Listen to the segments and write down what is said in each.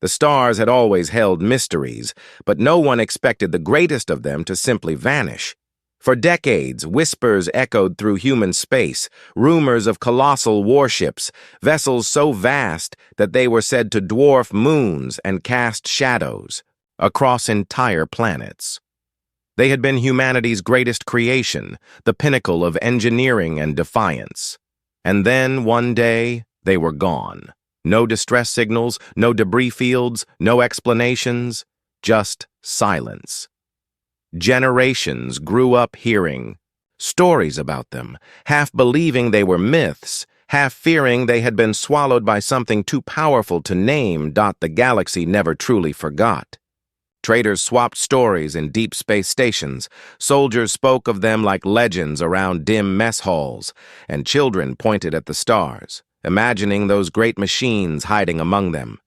The stars had always held mysteries, but no one expected the greatest of them to simply vanish. For decades, whispers echoed through human space, rumors of colossal warships, vessels so vast that they were said to dwarf moons and cast shadows across entire planets. They had been humanity's greatest creation, the pinnacle of engineering and defiance. And then, one day, they were gone. No distress signals, no debris fields, no explanations, just silence. Generations grew up hearing stories about them, half believing they were myths, half fearing they had been swallowed by something too powerful to name. The galaxy never truly forgot. Traders swapped stories in deep space stations, soldiers spoke of them like legends around dim mess halls, and children pointed at the stars, imagining those great machines hiding among them.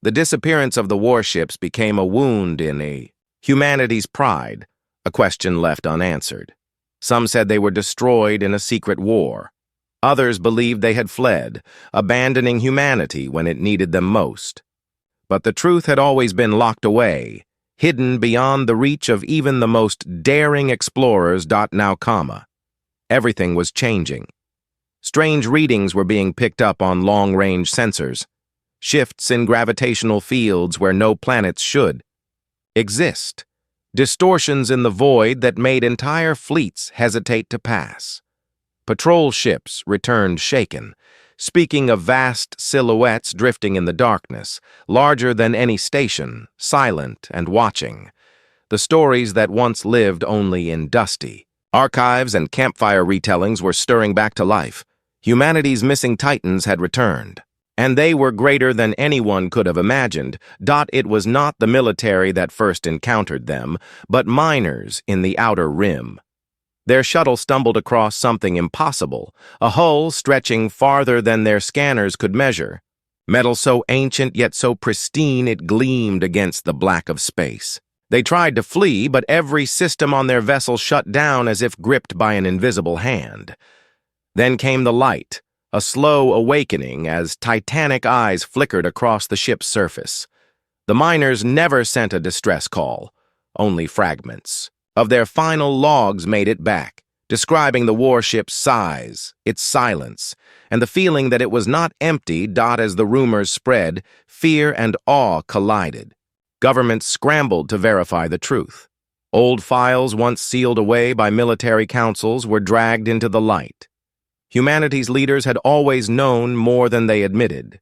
The disappearance of the warships became a wound in humanity's pride, a question left unanswered. Some said they were destroyed in a secret war. Others believed they had fled, abandoning humanity when it needed them most. But the truth had always been locked away, hidden beyond the reach of even the most daring explorers. Everything was changing. Strange readings were being picked up on long-range sensors, shifts in gravitational fields where no planets should exist, distortions in the void that made entire fleets hesitate to pass. Patrol ships returned shaken, speaking of vast silhouettes drifting in the darkness, larger than any station, silent and watching. The stories that once lived only in dusty archives and campfire retellings were stirring back to life. Humanity's missing titans had returned, and they were greater than anyone could have imagined. It was not the military that first encountered them, but miners in the outer rim. Their shuttle stumbled across something impossible, a hull stretching farther than their scanners could measure. Metal so ancient yet so pristine it gleamed against the black of space. They tried to flee, but every system on their vessel shut down as if gripped by an invisible hand. Then came the light, a slow awakening as titanic eyes flickered across the ship's surface. The miners never sent a distress call, only fragments of their final logs made it back, describing the warship's size, its silence, and the feeling that it was not empty. As the rumors spread, fear and awe collided. Governments scrambled to verify the truth. Old files once sealed away by military councils were dragged into the light. Humanity's leaders had always known more than they admitted.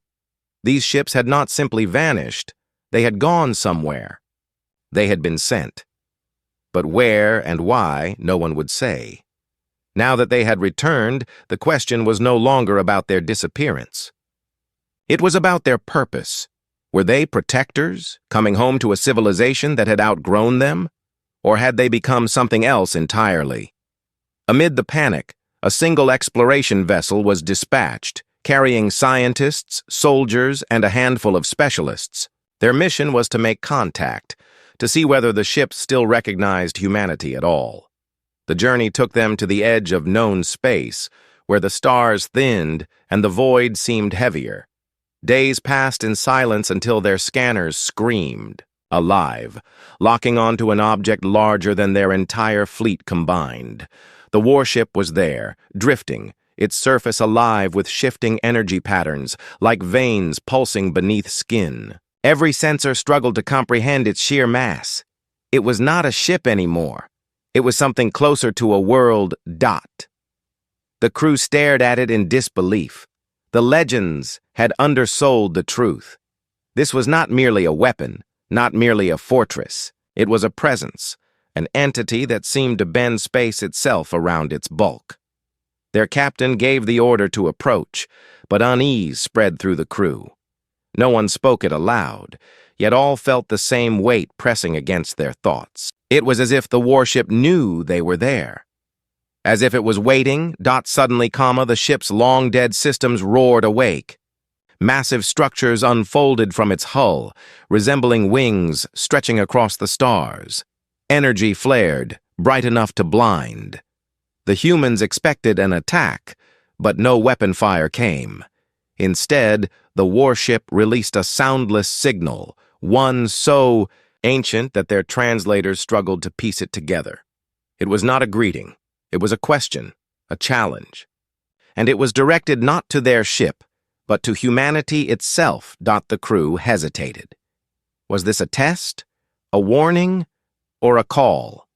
These ships had not simply vanished, they had gone somewhere. They had been sent. But where and why, no one would say. Now that they had returned, the question was no longer about their disappearance. It was about their purpose. Were they protectors, coming home to a civilization that had outgrown them? Or had they become something else entirely? Amid the panic, a single exploration vessel was dispatched, carrying scientists, soldiers, and a handful of specialists. Their mission was to make contact, to see whether the ship still recognized humanity at all. The journey took them to the edge of known space, where the stars thinned and the void seemed heavier. Days passed in silence until their scanners screamed, alive, locking onto an object larger than their entire fleet combined. The warship was there, drifting, its surface alive with shifting energy patterns, like veins pulsing beneath skin. Every sensor struggled to comprehend its sheer mass. It was not a ship anymore. It was something closer to a world. The crew stared at it in disbelief. The legends had undersold the truth. This was not merely a weapon, not merely a fortress. It was a presence, an entity that seemed to bend space itself around its bulk. Their captain gave the order to approach, but unease spread through the crew. No one spoke it aloud, yet all felt the same weight pressing against their thoughts. It was as if the warship knew they were there. As if it was waiting, suddenly, the ship's long-dead systems roared awake. Massive structures unfolded from its hull, resembling wings stretching across the stars. Energy flared, bright enough to blind. The humans expected an attack, but no weapon fire came. Instead, the warship released a soundless signal, one so ancient that their translators struggled to piece it together. It was not a greeting. It was a question, a challenge. And it was directed not to their ship, but to humanity itself. The crew hesitated. Was this a test, a warning, or a call?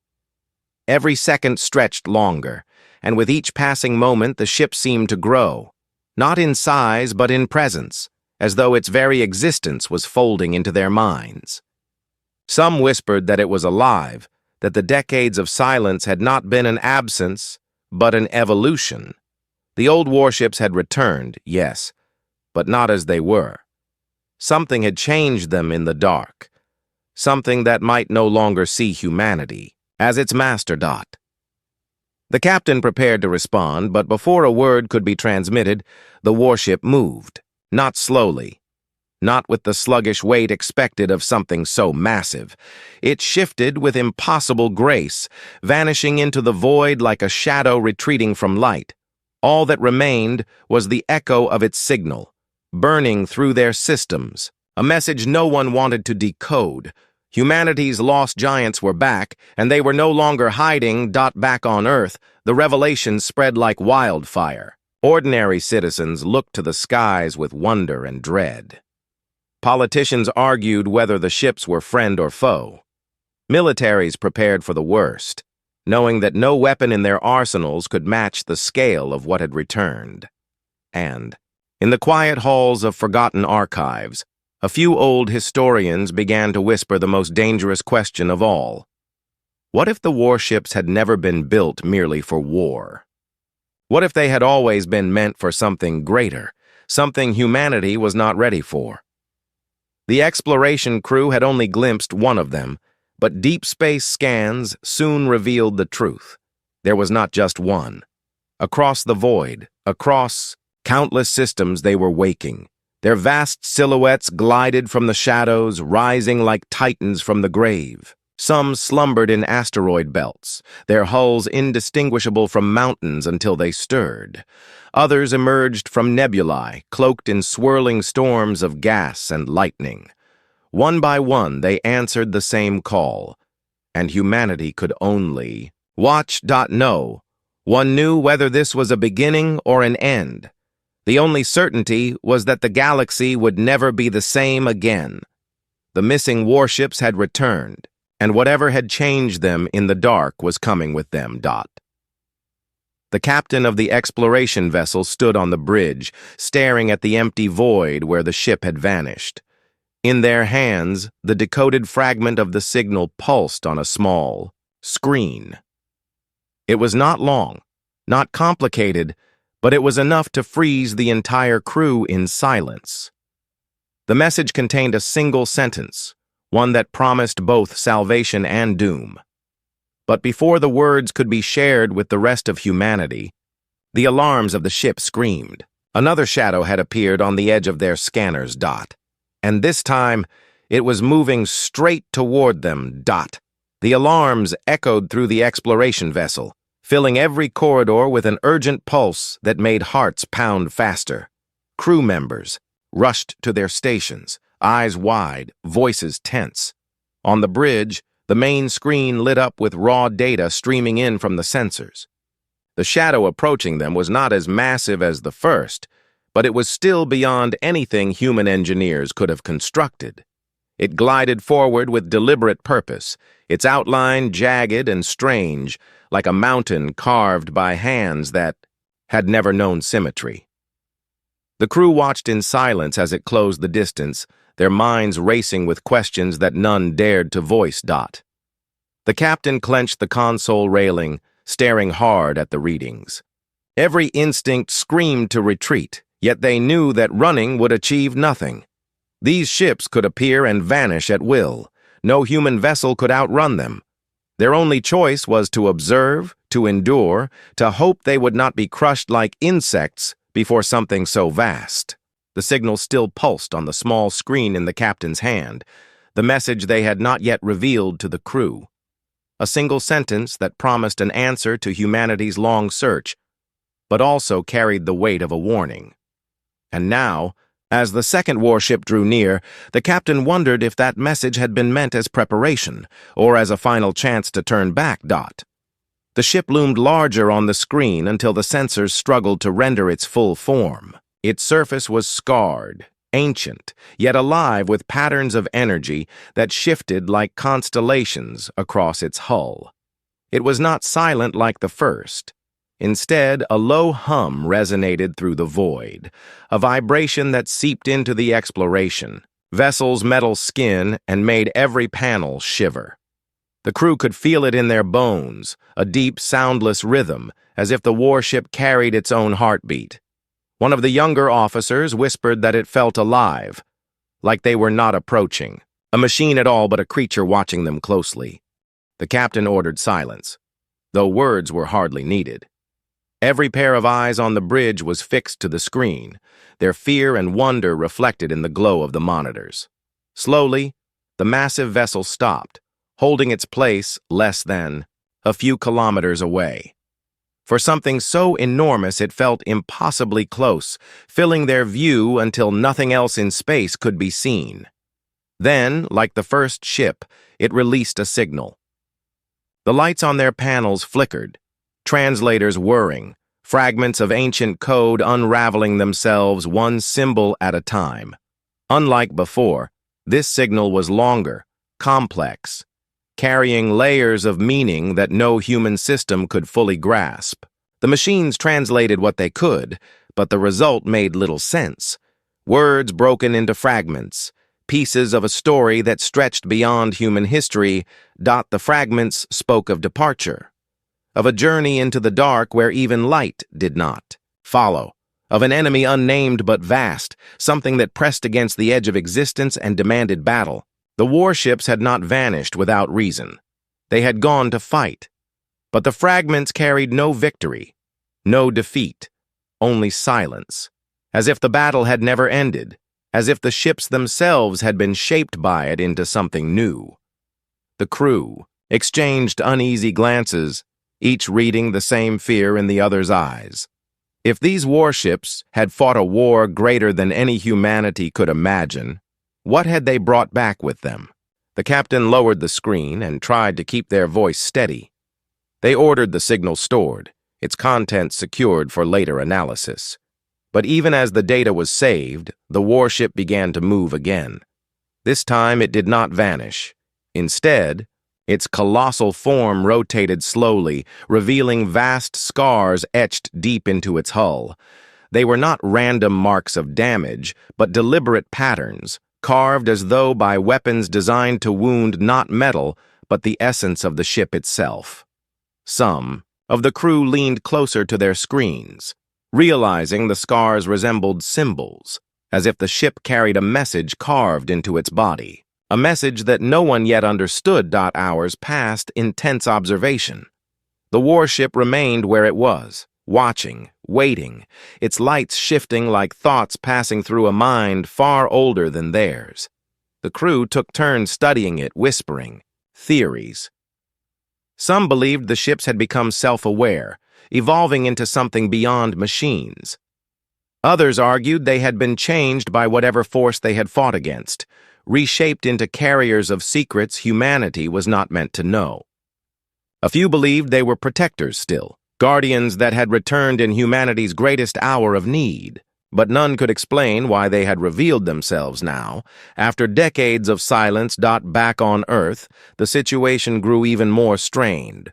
Every second stretched longer, and with each passing moment the ship seemed to grow, not in size but in presence, as though its very existence was folding into their minds. Some whispered that it was alive, that the decades of silence had not been an absence, but an evolution. The old warships had returned, yes, but not as they were. Something had changed them in the dark, something that might no longer see humanity as its master. The captain prepared to respond, but before a word could be transmitted, the warship moved, not slowly, not with the sluggish weight expected of something so massive. It shifted with impossible grace, vanishing into the void like a shadow retreating from light. All that remained was the echo of its signal, burning through their systems, a message no one wanted to decode. Humanity's lost giants were back, and they were no longer hiding. Back on Earth, the revelation spread like wildfire. Ordinary citizens looked to the skies with wonder and dread. Politicians argued whether the ships were friend or foe. Militaries prepared for the worst, knowing that no weapon in their arsenals could match the scale of what had returned. And, in the quiet halls of forgotten archives, a few old historians began to whisper the most dangerous question of all. What if the warships had never been built merely for war? What if they had always been meant for something greater, something humanity was not ready for? The exploration crew had only glimpsed one of them, but deep space scans soon revealed the truth. There was not just one. Across the void, across countless systems, they were waking. Their vast silhouettes glided from the shadows, rising like titans from the grave. Some slumbered in asteroid belts, their hulls indistinguishable from mountains until they stirred. Others emerged from nebulae, cloaked in swirling storms of gas and lightning. One by one, they answered the same call, and humanity could only watch. No one knew whether this was a beginning or an end. The only certainty was that the galaxy would never be the same again. The missing warships had returned, and whatever had changed them in the dark was coming with them. The captain of the exploration vessel stood on the bridge, staring at the empty void where the ship had vanished. In their hands, the decoded fragment of the signal pulsed on a small screen. It was not long, not complicated, but it was enough to freeze the entire crew in silence. The message contained a single sentence, one that promised both salvation and doom. But before the words could be shared with the rest of humanity, the alarms of the ship screamed. Another shadow had appeared on the edge of their scanners. And this time, it was moving straight toward them. The alarms echoed through the exploration vessel, filling every corridor with an urgent pulse that made hearts pound faster. Crew members rushed to their stations, eyes wide, voices tense. On the bridge, the main screen lit up with raw data streaming in from the sensors. The shadow approaching them was not as massive as the first, but it was still beyond anything human engineers could have constructed. It glided forward with deliberate purpose, its outline jagged and strange, like a mountain carved by hands that had never known symmetry. The crew watched in silence as it closed the distance, their minds racing with questions that none dared to voice. The captain clenched the console railing, staring hard at the readings. Every instinct screamed to retreat, yet they knew that running would achieve nothing. These ships could appear and vanish at will. No human vessel could outrun them. Their only choice was to observe, to endure, to hope they would not be crushed like insects before something so vast. The signal still pulsed on the small screen in the captain's hand, the message they had not yet revealed to the crew. A single sentence that promised an answer to humanity's long search, but also carried the weight of a warning. And now, as the second warship drew near, the captain wondered if that message had been meant as preparation, or as a final chance to turn back. The ship loomed larger on the screen until the sensors struggled to render its full form. Its surface was scarred, ancient, yet alive with patterns of energy that shifted like constellations across its hull. It was not silent like the first. Instead, a low hum resonated through the void, a vibration that seeped into the exploration, vessel's metal skin, and made every panel shiver. The crew could feel it in their bones, a deep, soundless rhythm, as if the warship carried its own heartbeat. One of the younger officers whispered that it felt alive, like they were not approaching, a machine at all but a creature watching them closely. The captain ordered silence, though words were hardly needed. Every pair of eyes on the bridge was fixed to the screen, their fear and wonder reflected in the glow of the monitors. Slowly, the massive vessel stopped, holding its place less than a few kilometers away. For something so enormous it felt impossibly close, filling their view until nothing else in space could be seen. Then, like the first ship, it released a signal. The lights on their panels flickered, translators whirring, fragments of ancient code unraveling themselves one symbol at a time. Unlike before, this signal was longer, complex, carrying layers of meaning that no human system could fully grasp. The machines translated what they could, but the result made little sense. Words broken into fragments, pieces of a story that stretched beyond human history. The fragments spoke of departure, of a journey into the dark where even light did not follow, of an enemy unnamed but vast, something that pressed against the edge of existence and demanded battle. The warships had not vanished without reason. They had gone to fight. But the fragments carried no victory, no defeat, only silence, as if the battle had never ended, as if the ships themselves had been shaped by it into something new. The crew exchanged uneasy glances, each reading the same fear in the other's eyes. If these warships had fought a war greater than any humanity could imagine, what had they brought back with them? The captain lowered the screen and tried to keep their voice steady. They ordered the signal stored, its contents secured for later analysis. But even as the data was saved, the warship began to move again. This time it did not vanish. Instead, its colossal form rotated slowly, revealing vast scars etched deep into its hull. They were not random marks of damage, but deliberate patterns, carved as though by weapons designed to wound not metal, but the essence of the ship itself. Some of the crew leaned closer to their screens, realizing the scars resembled symbols, as if the ship carried a message carved into its body. A message that no one yet understood. Hours passed in tense observation. The warship remained where it was, watching, waiting, its lights shifting like thoughts passing through a mind far older than theirs. The crew took turns studying it, whispering theories. Some believed the ships had become self-aware, evolving into something beyond machines. Others argued they had been changed by whatever force they had fought against, reshaped into carriers of secrets humanity was not meant to know. A few believed they were protectors still, guardians that had returned in humanity's greatest hour of need, but none could explain why they had revealed themselves now. After decades of silence. Back on Earth, the situation grew even more strained.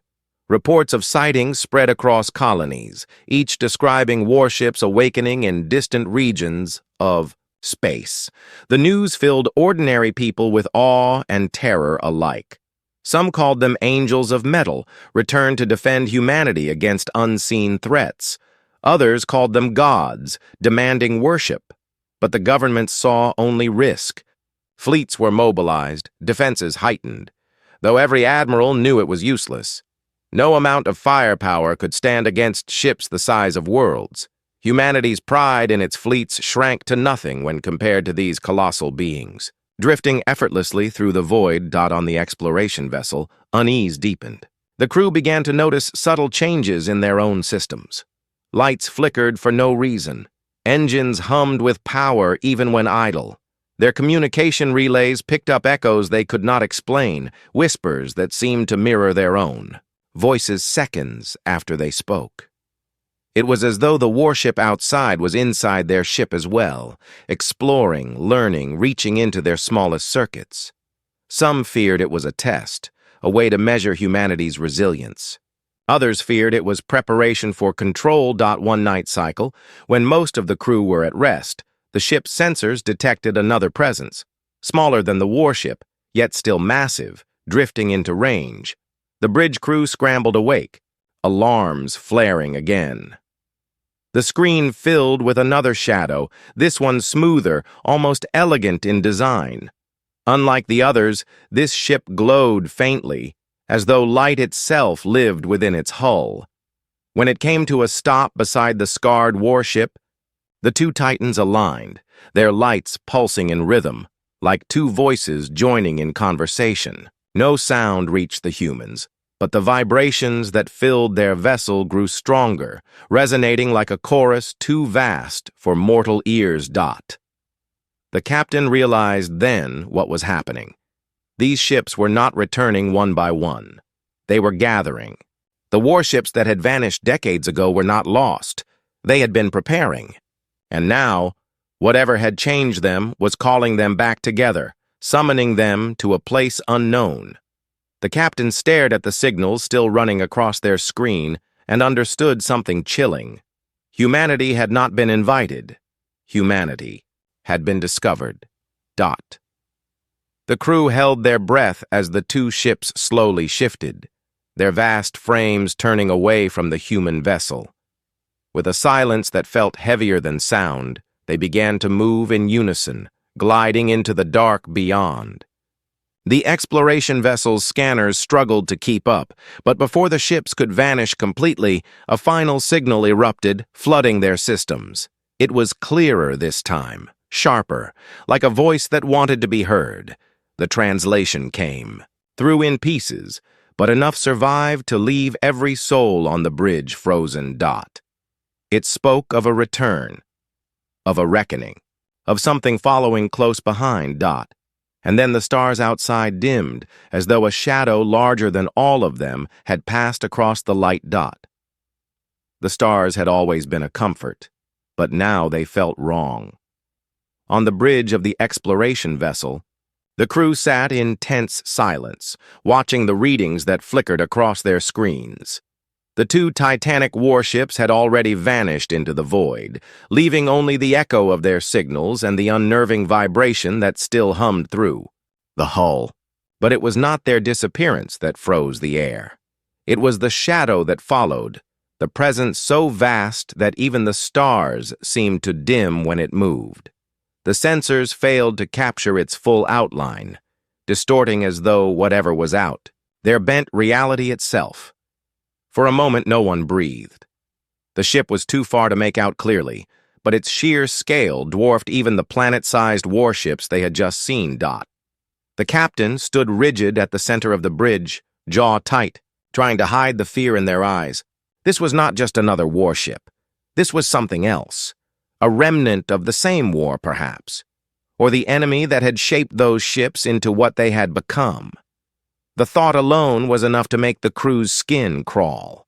Reports of sightings spread across colonies, each describing warships awakening in distant regions of space. The news filled ordinary people with awe and terror alike. Some called them angels of metal, returned to defend humanity against unseen threats. Others called them gods, demanding worship. But the government saw only risk. Fleets were mobilized, defenses heightened, though every admiral knew it was useless. No amount of firepower could stand against ships the size of worlds. Humanity's pride in its fleets shrank to nothing when compared to these colossal beings. Drifting effortlessly through the void. On the exploration vessel, unease deepened. The crew began to notice subtle changes in their own systems. Lights flickered for no reason. Engines hummed with power even when idle. Their communication relays picked up echoes they could not explain, whispers that seemed to mirror their own, voices seconds after they spoke. It was as though the warship outside was inside their ship as well, exploring, learning, reaching into their smallest circuits. Some feared it was a test, a way to measure humanity's resilience. Others feared it was preparation for control. One night cycle, when most of the crew were at rest, the ship's sensors detected another presence, smaller than the warship, yet still massive, drifting into range. The bridge crew scrambled awake, alarms flaring again. The screen filled with another shadow, this one smoother, almost elegant in design. Unlike the others, this ship glowed faintly, as though light itself lived within its hull. When it came to a stop beside the scarred warship, the two titans aligned, their lights pulsing in rhythm, like two voices joining in conversation. No sound reached the humans, but the vibrations that filled their vessel grew stronger, resonating like a chorus too vast for mortal ears. The captain realized then what was happening. These ships were not returning one by one. They were gathering. The warships that had vanished decades ago were not lost. They had been preparing. And now, whatever had changed them was calling them back together, summoning them to a place unknown. The captain stared at the signals still running across their screen and understood something chilling. Humanity had not been invited. Humanity had been discovered. The crew held their breath as the two ships slowly shifted, their vast frames turning away from the human vessel. With a silence that felt heavier than sound, they began to move in unison, gliding into the dark beyond. The exploration vessel's scanners struggled to keep up, but before the ships could vanish completely, a final signal erupted, flooding their systems. It was clearer this time, sharper, like a voice that wanted to be heard. The translation came, through in pieces, but enough survived to leave every soul on the bridge frozen. It spoke of a return, of a reckoning, of something following close behind. And then the stars outside dimmed, as though a shadow larger than all of them had passed across the light. The stars had always been a comfort, but now they felt wrong. On the bridge of the exploration vessel, the crew sat in tense silence, watching the readings that flickered across their screens. The two titanic warships had already vanished into the void, leaving only the echo of their signals and the unnerving vibration that still hummed through the hull. But it was not their disappearance that froze the air. It was the shadow that followed, the presence so vast that even the stars seemed to dim when it moved. The sensors failed to capture its full outline, distorting as though whatever was out there bent reality itself. For a moment, no one breathed. The ship was too far to make out clearly, but its sheer scale dwarfed even the planet-sized warships they had just seen. The captain stood rigid at the center of the bridge, jaw tight, trying to hide the fear in their eyes. This was not just another warship. This was something else. A remnant of the same war, perhaps, or the enemy that had shaped those ships into what they had become. The thought alone was enough to make the crew's skin crawl.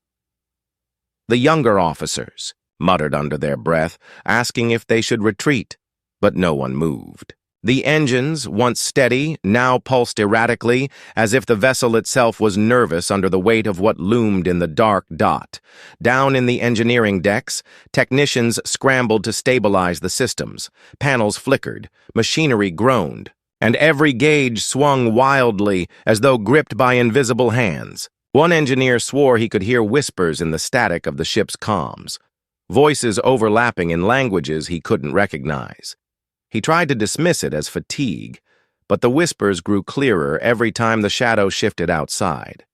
The younger officers muttered under their breath, asking if they should retreat, but no one moved. The engines, once steady, now pulsed erratically, as if the vessel itself was nervous under the weight of what loomed in the dark. Down in the engineering decks, technicians scrambled to stabilize the systems. Panels flickered, machinery groaned, and every gauge swung wildly as though gripped by invisible hands. One engineer swore he could hear whispers in the static of the ship's comms, voices overlapping in languages he couldn't recognize. He tried to dismiss it as fatigue, but the whispers grew clearer every time the shadow shifted outside.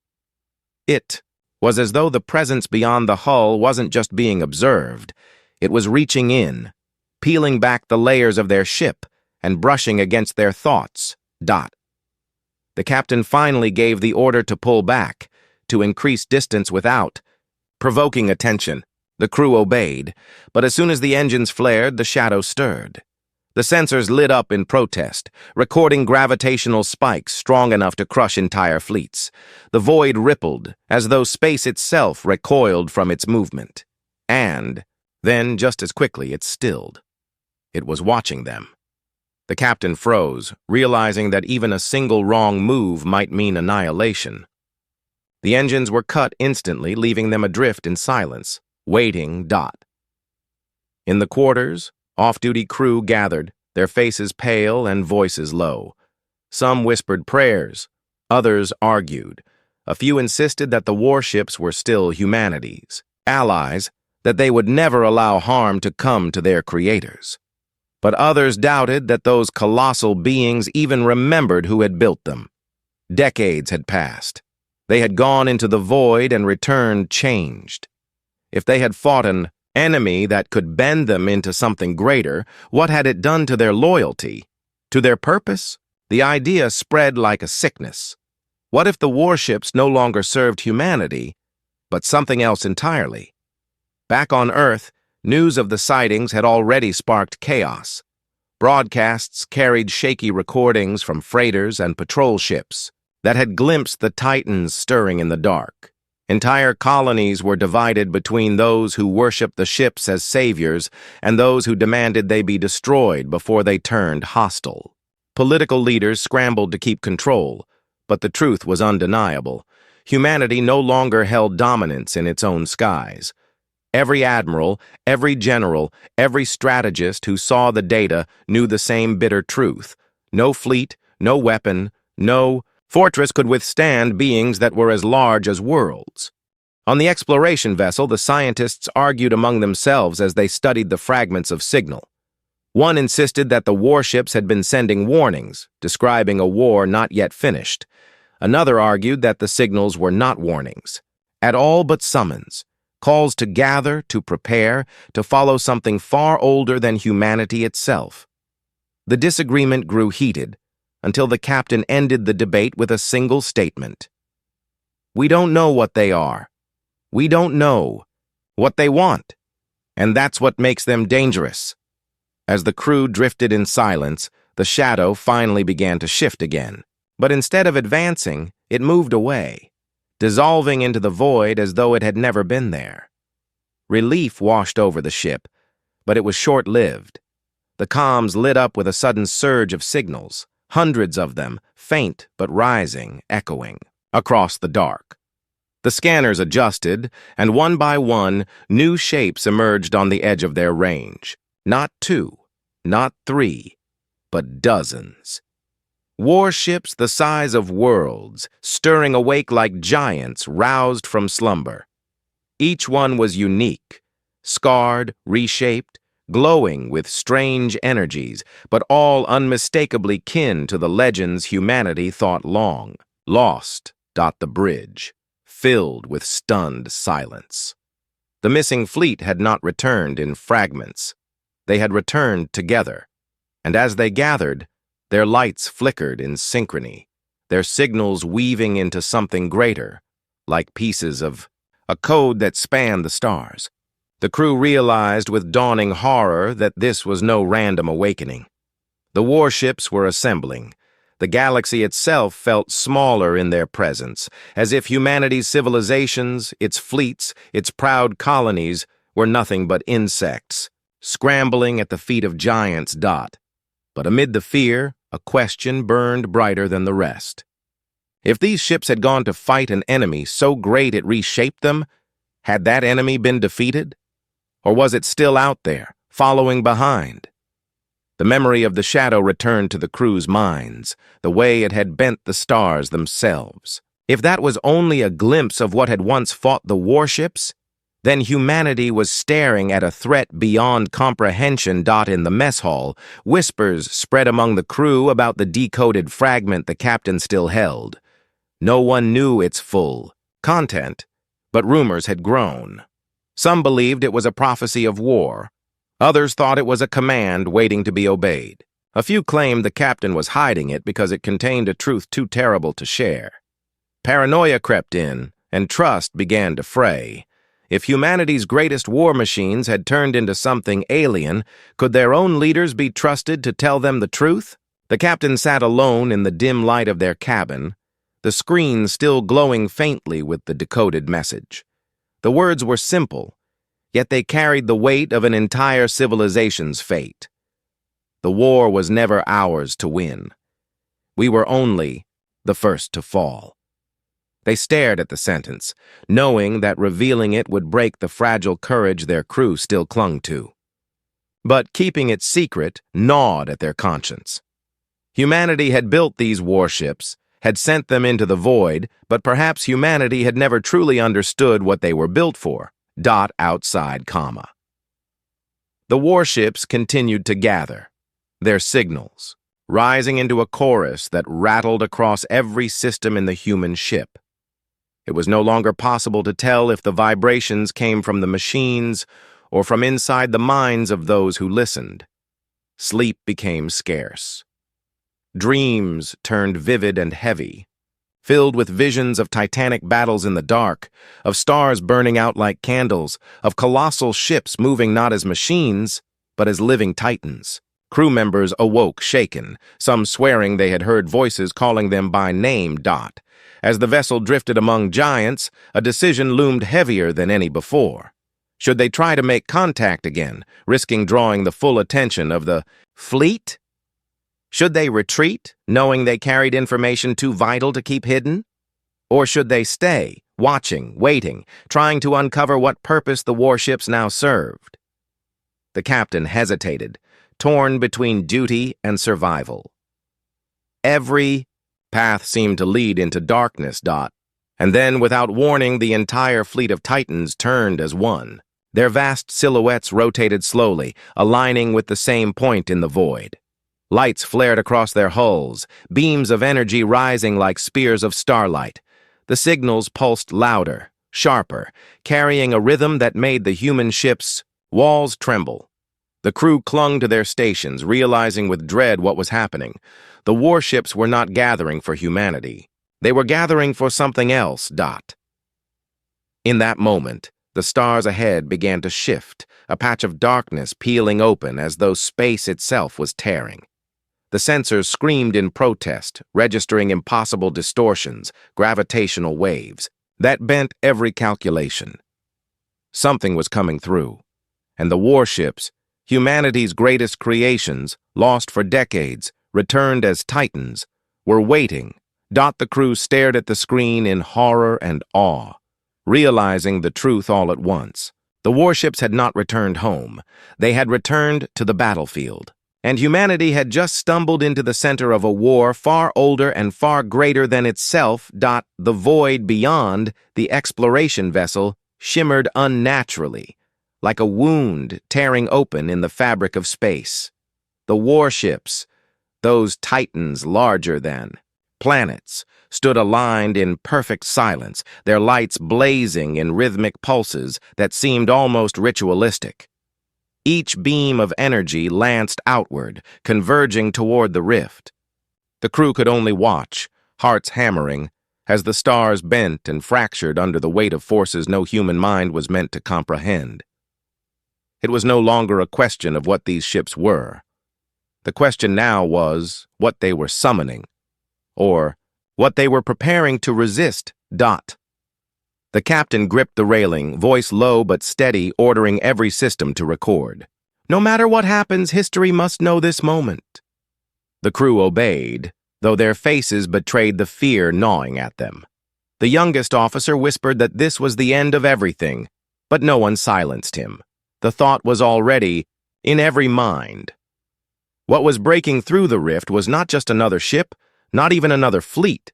It was as though the presence beyond the hull wasn't just being observed. It was reaching in, peeling back the layers of their ship and brushing against their thoughts. The captain finally gave the order to pull back, to increase distance without provoking attention. The crew obeyed, but as soon as the engines flared, the shadow stirred. The sensors lit up in protest, recording gravitational spikes strong enough to crush entire fleets. The void rippled, as though space itself recoiled from its movement. And then, just as quickly, it stilled. It was watching them. The captain froze, realizing that even a single wrong move might mean annihilation. The engines were cut instantly, leaving them adrift in silence, waiting. In the quarters, off-duty crew gathered, their faces pale and voices low. Some whispered prayers, others argued. A few insisted that the warships were still humanity's allies, that they would never allow harm to come to their creators. But others doubted that those colossal beings even remembered who had built them. Decades had passed. They had gone into the void and returned changed. If they had fought an enemy that could bend them into something greater, what had it done to their loyalty? To their purpose? The idea spread like a sickness. What if the warships no longer served humanity, but something else entirely? Back on Earth, news of the sightings had already sparked chaos. Broadcasts carried shaky recordings from freighters and patrol ships that had glimpsed the titans stirring in the dark. Entire colonies were divided between those who worshipped the ships as saviors and those who demanded they be destroyed before they turned hostile. Political leaders scrambled to keep control, but the truth was undeniable. Humanity no longer held dominance in its own skies. Every admiral, every general, every strategist who saw the data knew the same bitter truth. No fleet, no weapon, no fortress could withstand beings that were as large as worlds. On the exploration vessel, the scientists argued among themselves as they studied the fragments of signal. One insisted that the warships had been sending warnings, describing a war not yet finished. Another argued that the signals were not warnings, at all but summons, calls to gather, to prepare, to follow something far older than humanity itself. The disagreement grew heated, until the captain ended the debate with a single statement. We don't know what they are. We don't know what they want. And that's what makes them dangerous. As the crew drifted in silence, the shadow finally began to shift again. But instead of advancing, it moved away, dissolving into the void as though it had never been there. Relief washed over the ship, but it was short-lived. The comms lit up with a sudden surge of signals. Hundreds of them, faint but rising, echoing across the dark. The scanners adjusted, and one by one, new shapes emerged on the edge of their range. Not two, not three, but dozens. Warships the size of worlds, stirring awake like giants roused from slumber. Each one was unique, scarred, reshaped, glowing with strange energies, but all unmistakably kin to the legends humanity thought long. Lost. The bridge, filled with stunned silence. The missing fleet had not returned in fragments. They had returned together, and as they gathered, their lights flickered in synchrony, their signals weaving into something greater, like pieces of a code that spanned the stars. The crew realized with dawning horror that this was no random awakening. The warships were assembling. The galaxy itself felt smaller in their presence, as if humanity's civilizations, its fleets, its proud colonies, were nothing but insects, scrambling at the feet of giants. But amid the fear, a question burned brighter than the rest. If these ships had gone to fight an enemy so great it reshaped them, had that enemy been defeated? Or was it still out there, following behind? The memory of the shadow returned to the crew's minds, the way it had bent the stars themselves. If that was only a glimpse of what had once fought the warships, then humanity was staring at a threat beyond comprehension. In the mess hall, whispers spread among the crew about the decoded fragment the captain still held. No one knew its full content, but rumors had grown. Some believed it was a prophecy of war. Others thought it was a command waiting to be obeyed. A few claimed the captain was hiding it because it contained a truth too terrible to share. Paranoia crept in, and trust began to fray. If humanity's greatest war machines had turned into something alien, could their own leaders be trusted to tell them the truth? The captain sat alone in the dim light of their cabin, the screen still glowing faintly with the decoded message. The words were simple, yet they carried the weight of an entire civilization's fate. The war was never ours to win. We were only the first to fall. They stared at the sentence, knowing that revealing it would break the fragile courage their crew still clung to. But keeping it secret gnawed at their conscience. Humanity had built these warships, had sent them into the void, but perhaps humanity had never truly understood what they were built for. Outside comma. The warships continued to gather, their signals rising into a chorus that rattled across every system in the human ship. It was no longer possible to tell if the vibrations came from the machines or from inside the minds of those who listened. Sleep became scarce. Dreams turned vivid and heavy, filled with visions of titanic battles in the dark, of stars burning out like candles, of colossal ships moving not as machines, but as living titans. Crew members awoke shaken, some swearing they had heard voices calling them by name. As the vessel drifted among giants, a decision loomed heavier than any before. Should they try to make contact again, risking drawing the full attention of the fleet? Should they retreat, knowing they carried information too vital to keep hidden? Or should they stay, watching, waiting, trying to uncover what purpose the warships now served? The captain hesitated, torn between duty and survival. Every path seemed to lead into darkness. And then, without warning, the entire fleet of Titans turned as one. Their vast silhouettes rotated slowly, aligning with the same point in the void. Lights flared across their hulls, beams of energy rising like spears of starlight. The signals pulsed louder, sharper, carrying a rhythm that made the human ship's walls tremble. The crew clung to their stations, realizing with dread what was happening. The warships were not gathering for humanity. They were gathering for something else. In that moment, the stars ahead began to shift, a patch of darkness peeling open as though space itself was tearing. The sensors screamed in protest, registering impossible distortions, gravitational waves, that bent every calculation. Something was coming through, and the warships, humanity's greatest creations, lost for decades, returned as titans, were waiting. The crew stared at the screen in horror and awe, realizing the truth all at once. The warships had not returned home. They had returned to the battlefield. And humanity had just stumbled into the center of a war far older and far greater than itself. The void beyond, the exploration vessel, shimmered unnaturally, like a wound tearing open in the fabric of space. The warships, those titans larger than planets, stood aligned in perfect silence, their lights blazing in rhythmic pulses that seemed almost ritualistic. Each beam of energy lanced outward, converging toward the rift. The crew could only watch, hearts hammering, as the stars bent and fractured under the weight of forces no human mind was meant to comprehend. It was no longer a question of what these ships were. The question now was what they were summoning, or what they were preparing to resist. The captain gripped the railing, voice low but steady, ordering every system to record. No matter what happens, history must know this moment. The crew obeyed, though their faces betrayed the fear gnawing at them. The youngest officer whispered that this was the end of everything, but no one silenced him. The thought was already in every mind. What was breaking through the rift was not just another ship, not even another fleet.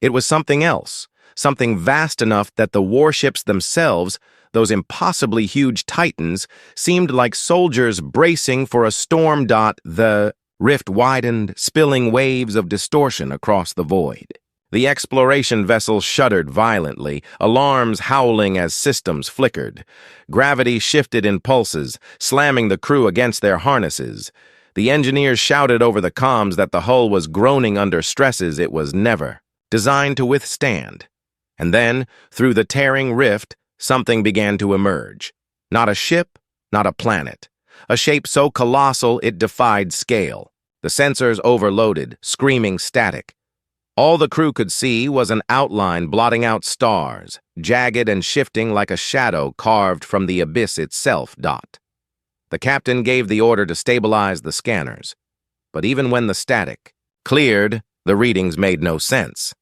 It was something else. Something vast enough that the warships themselves, those impossibly huge titans, seemed like soldiers bracing for a storm. The rift widened, spilling waves of distortion across the void. The exploration vessel shuddered violently, alarms howling as systems flickered. Gravity shifted in pulses, slamming the crew against their harnesses. The engineers shouted over the comms that the hull was groaning under stresses it was never designed to withstand. And then, through the tearing rift, something began to emerge. Not a ship, not a planet. A shape so colossal it defied scale. The sensors overloaded, screaming static. All the crew could see was an outline blotting out stars, jagged and shifting like a shadow carved from the abyss itself. The captain gave the order to stabilize the scanners. But even when the static cleared, the readings made no sense.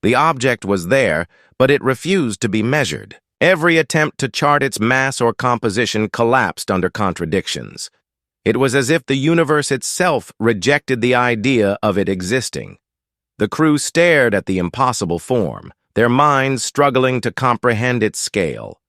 The object was there, but it refused to be measured. Every attempt to chart its mass or composition collapsed under contradictions. It was as if the universe itself rejected the idea of it existing. The crew stared at the impossible form, their minds struggling to comprehend its scale.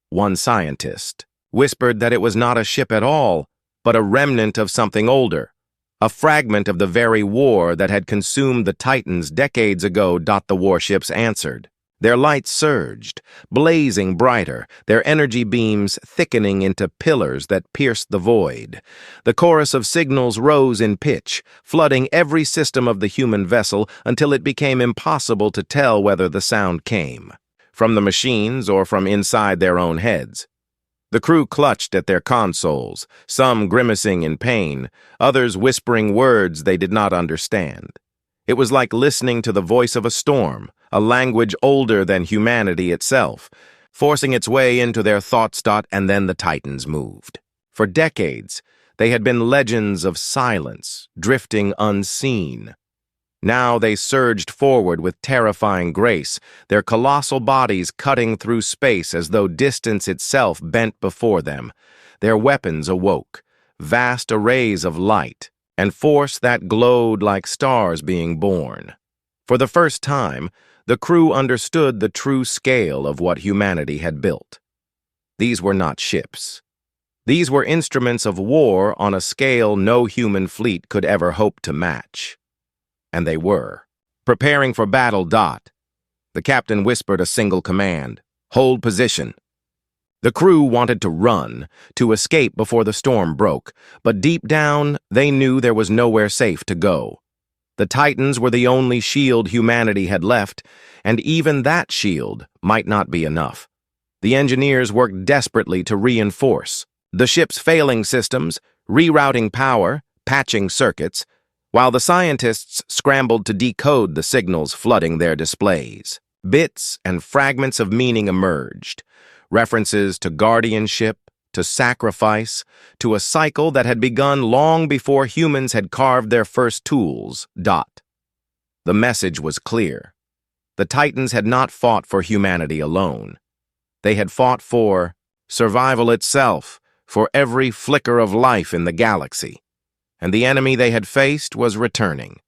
One scientist whispered that it was not a ship at all, but a remnant of something older, a fragment of the very war that had consumed the Titans decades ago. The warships answered. Their lights surged, blazing brighter, their energy beams thickening into pillars that pierced the void. The chorus of signals rose in pitch, flooding every system of the human vessel until it became impossible to tell whether the sound came from the machines or from inside their own heads. The crew clutched at their consoles, some grimacing in pain, others whispering words they did not understand. It was like listening to the voice of a storm, a language older than humanity itself, forcing its way into their thoughts. And then the Titans moved. For decades, they had been legends of silence, drifting unseen. Now they surged forward with terrifying grace, their colossal bodies cutting through space as though distance itself bent before them. Their weapons awoke, vast arrays of light, and force that glowed like stars being born. For the first time, the crew understood the true scale of what humanity had built. These were not ships. These were instruments of war on a scale no human fleet could ever hope to match. And they were. Preparing for battle. The captain whispered a single command: hold position. The crew wanted to run, to escape before the storm broke, but deep down, they knew there was nowhere safe to go. The Titans were the only shield humanity had left, and even that shield might not be enough. The engineers worked desperately to reinforce the ship's failing systems, rerouting power, patching circuits, while the scientists scrambled to decode the signals flooding their displays. Bits and fragments of meaning emerged. References to guardianship, to sacrifice, to a cycle that had begun long before humans had carved their first tools. The message was clear. The Titans had not fought for humanity alone. They had fought for survival itself, for every flicker of life in the galaxy. And the enemy they had faced was returning.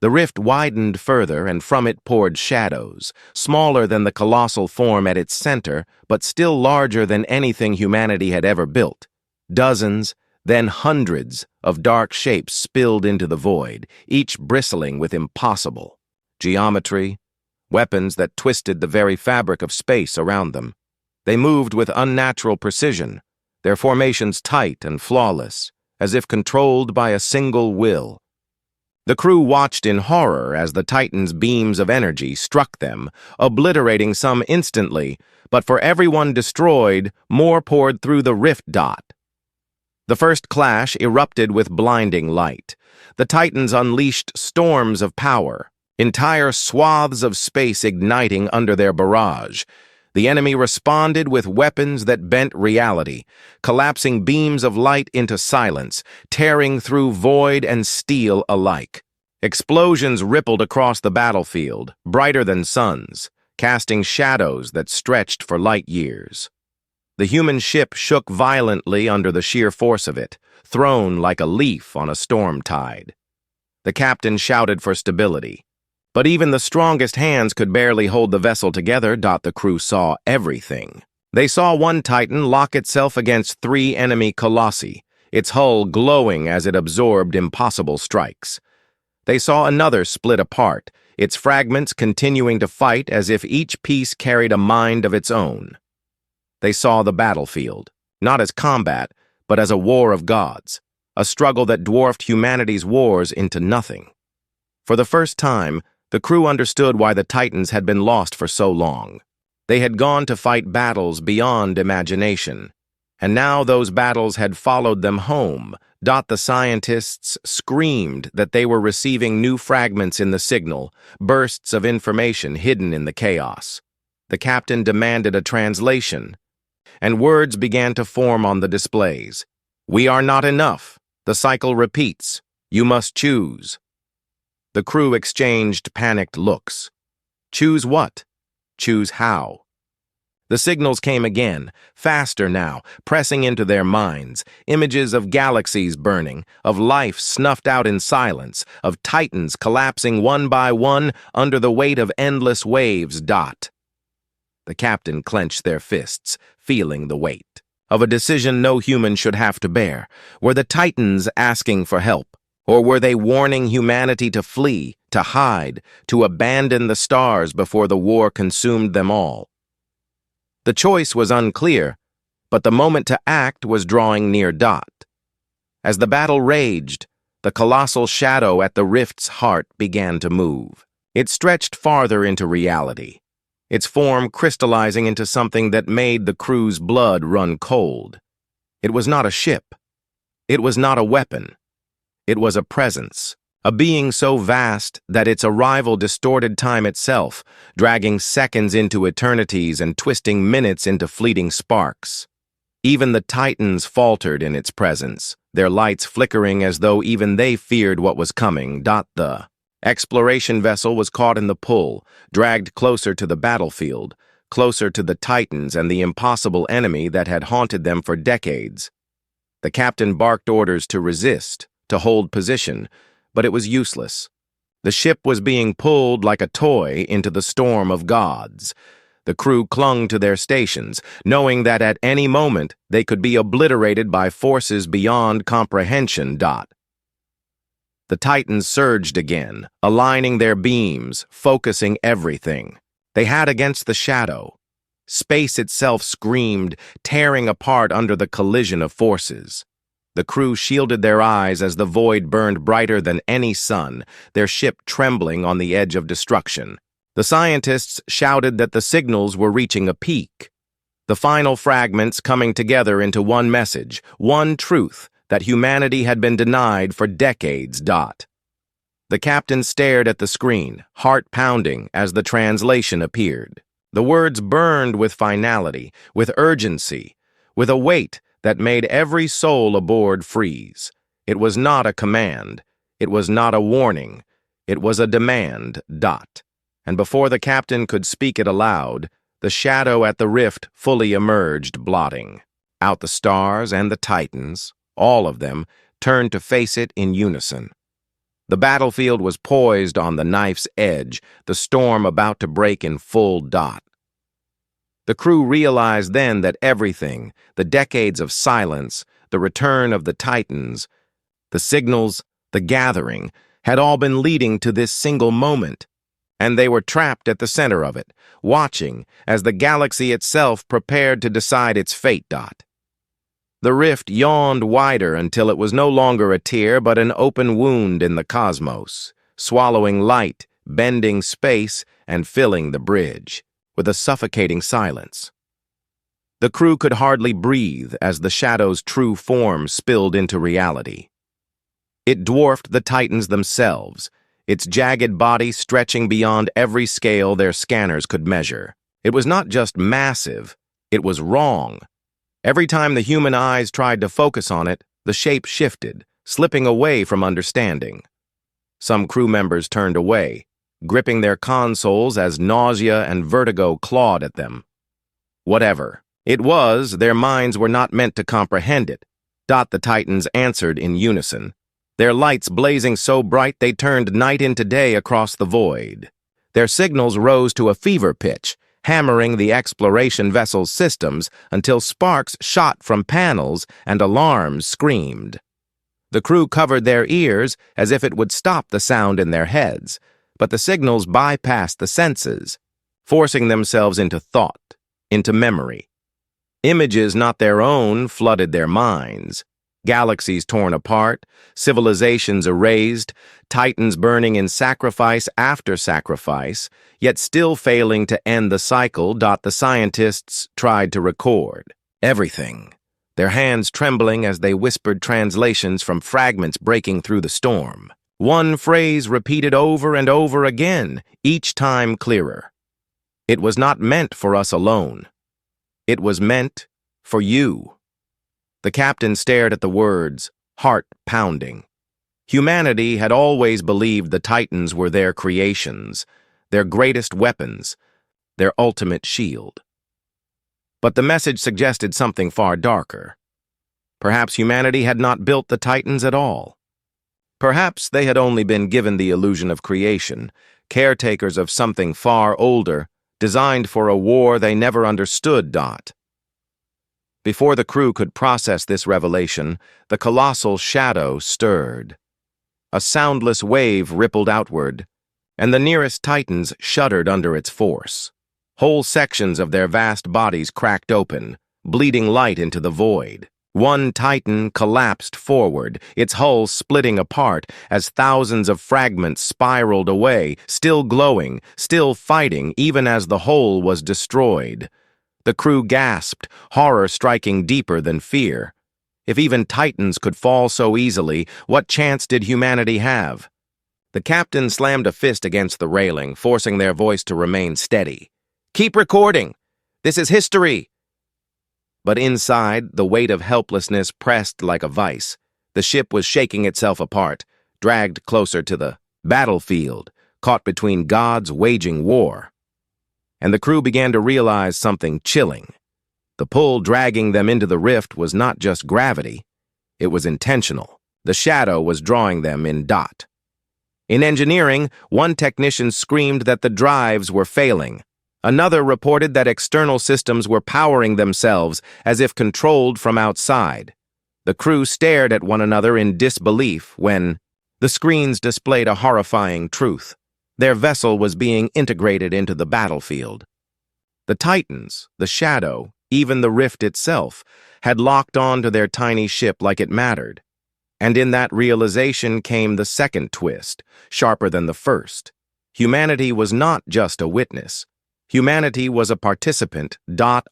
The rift widened further, and from it poured shadows, smaller than the colossal form at its center, but still larger than anything humanity had ever built. Dozens, then hundreds of dark shapes spilled into the void, each bristling with impossible geometry, weapons that twisted the very fabric of space around them. They moved with unnatural precision, their formations tight and flawless, as if controlled by a single will. The crew watched in horror as the Titans' beams of energy struck them, obliterating some instantly, but for everyone destroyed, more poured through the rift. The first clash erupted with blinding light. The Titans unleashed storms of power, entire swaths of space igniting under their barrage. The enemy responded with weapons that bent reality, collapsing beams of light into silence, tearing through void and steel alike. Explosions rippled across the battlefield, brighter than suns, casting shadows that stretched for light years. The human ship shook violently under the sheer force of it, thrown like a leaf on a storm tide. The captain shouted for stability. But even the strongest hands could barely hold the vessel together. The crew saw everything. They saw one Titan lock itself against 3 enemy colossi, its hull glowing as it absorbed impossible strikes. They saw another split apart, its fragments continuing to fight as if each piece carried a mind of its own. They saw the battlefield, not as combat, but as a war of gods, a struggle that dwarfed humanity's wars into nothing. For the first time, the crew understood why the Titans had been lost for so long. They had gone to fight battles beyond imagination, and now those battles had followed them home. The scientists screamed that they were receiving new fragments in the signal, bursts of information hidden in the chaos. The captain demanded a translation, and words began to form on the displays. "We are not enough. The cycle repeats. You must choose." The crew exchanged panicked looks. Choose what? Choose how? The signals came again, faster now, pressing into their minds. Images of galaxies burning, of life snuffed out in silence, of titans collapsing one by one under the weight of endless waves. The captain clenched their fists, feeling the weight of a decision no human should have to bear. Were the titans asking for help? Or were they warning humanity to flee, to hide, to abandon the stars before the war consumed them all? The choice was unclear, but the moment to act was drawing near. As the battle raged, the colossal shadow at the rift's heart began to move. It stretched farther into reality, its form crystallizing into something that made the crew's blood run cold. It was not a ship. It was not a weapon. It was a presence, a being so vast that its arrival distorted time itself, dragging seconds into eternities and twisting minutes into fleeting sparks. Even the titans faltered in its presence, their lights flickering as though even they feared what was coming. The exploration vessel was caught in the pull, dragged closer to the battlefield, closer to the titans and the impossible enemy that had haunted them for decades. The captain barked orders to resist, to hold position, but it was useless. The ship was being pulled like a toy into the storm of gods. The crew clung to their stations, knowing that at any moment they could be obliterated by forces beyond comprehension. The titans surged again, aligning their beams, focusing everything they had against the shadow. Space itself screamed, tearing apart under the collision of forces. The crew shielded their eyes as the void burned brighter than any sun, their ship trembling on the edge of destruction. The scientists shouted that the signals were reaching a peak, the final fragments coming together into one message, one truth that humanity had been denied for decades. The captain stared at the screen, heart pounding as the translation appeared. The words burned with finality, with urgency, with a weight that made every soul aboard freeze. It was not a command. It was not a warning. It was a demand. And before the captain could speak it aloud, the shadow at the rift fully emerged, blotting out the stars and the titans. All of them turned to face it in unison. The battlefield was poised on the knife's edge, the storm about to break in full. The crew realized then that everything, the decades of silence, the return of the titans, the signals, the gathering, had all been leading to this single moment, and they were trapped at the center of it, watching as the galaxy itself prepared to decide its fate. The rift yawned wider until it was no longer a tear but an open wound in the cosmos, swallowing light, bending space, and filling the bridge with a suffocating silence. The crew could hardly breathe as the shadow's true form spilled into reality. It dwarfed the titans themselves, its jagged body stretching beyond every scale their scanners could measure. It was not just massive, it was wrong. Every time the human eyes tried to focus on it, the shape shifted, slipping away from understanding. Some crew members turned away, gripping their consoles as nausea and vertigo clawed at them. Whatever it was, their minds were not meant to comprehend it. The titans answered in unison, their lights blazing so bright they turned night into day across the void. Their signals rose to a fever pitch, hammering the exploration vessel's systems until sparks shot from panels and alarms screamed. The crew covered their ears as if it would stop the sound in their heads, but the signals bypassed the senses, forcing themselves into thought, into memory. Images not their own flooded their minds. Galaxies torn apart, civilizations erased, titans burning in sacrifice after sacrifice, yet still failing to end the cycle. The scientists tried to record everything, their hands trembling as they whispered translations from fragments breaking through the storm. One phrase repeated over and over again, each time clearer. It was not meant for us alone. It was meant for you. The captain stared at the words, heart pounding. Humanity had always believed the Titans were their creations, their greatest weapons, their ultimate shield. But the message suggested something far darker. Perhaps humanity had not built the Titans at all. Perhaps they had only been given the illusion of creation, caretakers of something far older, designed for a war they never understood. Before the crew could process this revelation, the colossal shadow stirred. A soundless wave rippled outward, and the nearest Titans shuddered under its force. Whole sections of their vast bodies cracked open, bleeding light into the void. One Titan collapsed forward, its hull splitting apart as thousands of fragments spiraled away, still glowing, still fighting even as the whole was destroyed. The crew gasped, horror striking deeper than fear. If even Titans could fall so easily, what chance did humanity have? The captain slammed a fist against the railing, forcing their voice to remain steady. "Keep recording! This is history!" But inside, the weight of helplessness pressed like a vice. The ship was shaking itself apart, dragged closer to the battlefield, caught between gods waging war. And the crew began to realize something chilling. The pull dragging them into the rift was not just gravity. It was intentional. The shadow was drawing them in. In engineering, one technician screamed that the drives were failing. Another reported that external systems were powering themselves as if controlled from outside. The crew stared at one another in disbelief when the screens displayed a horrifying truth. Their vessel was being integrated into the battlefield. The Titans, the shadow, even the rift itself, had locked on to their tiny ship like it mattered. And in that realization came the second twist, sharper than the first. Humanity was not just a witness. Humanity was a participant.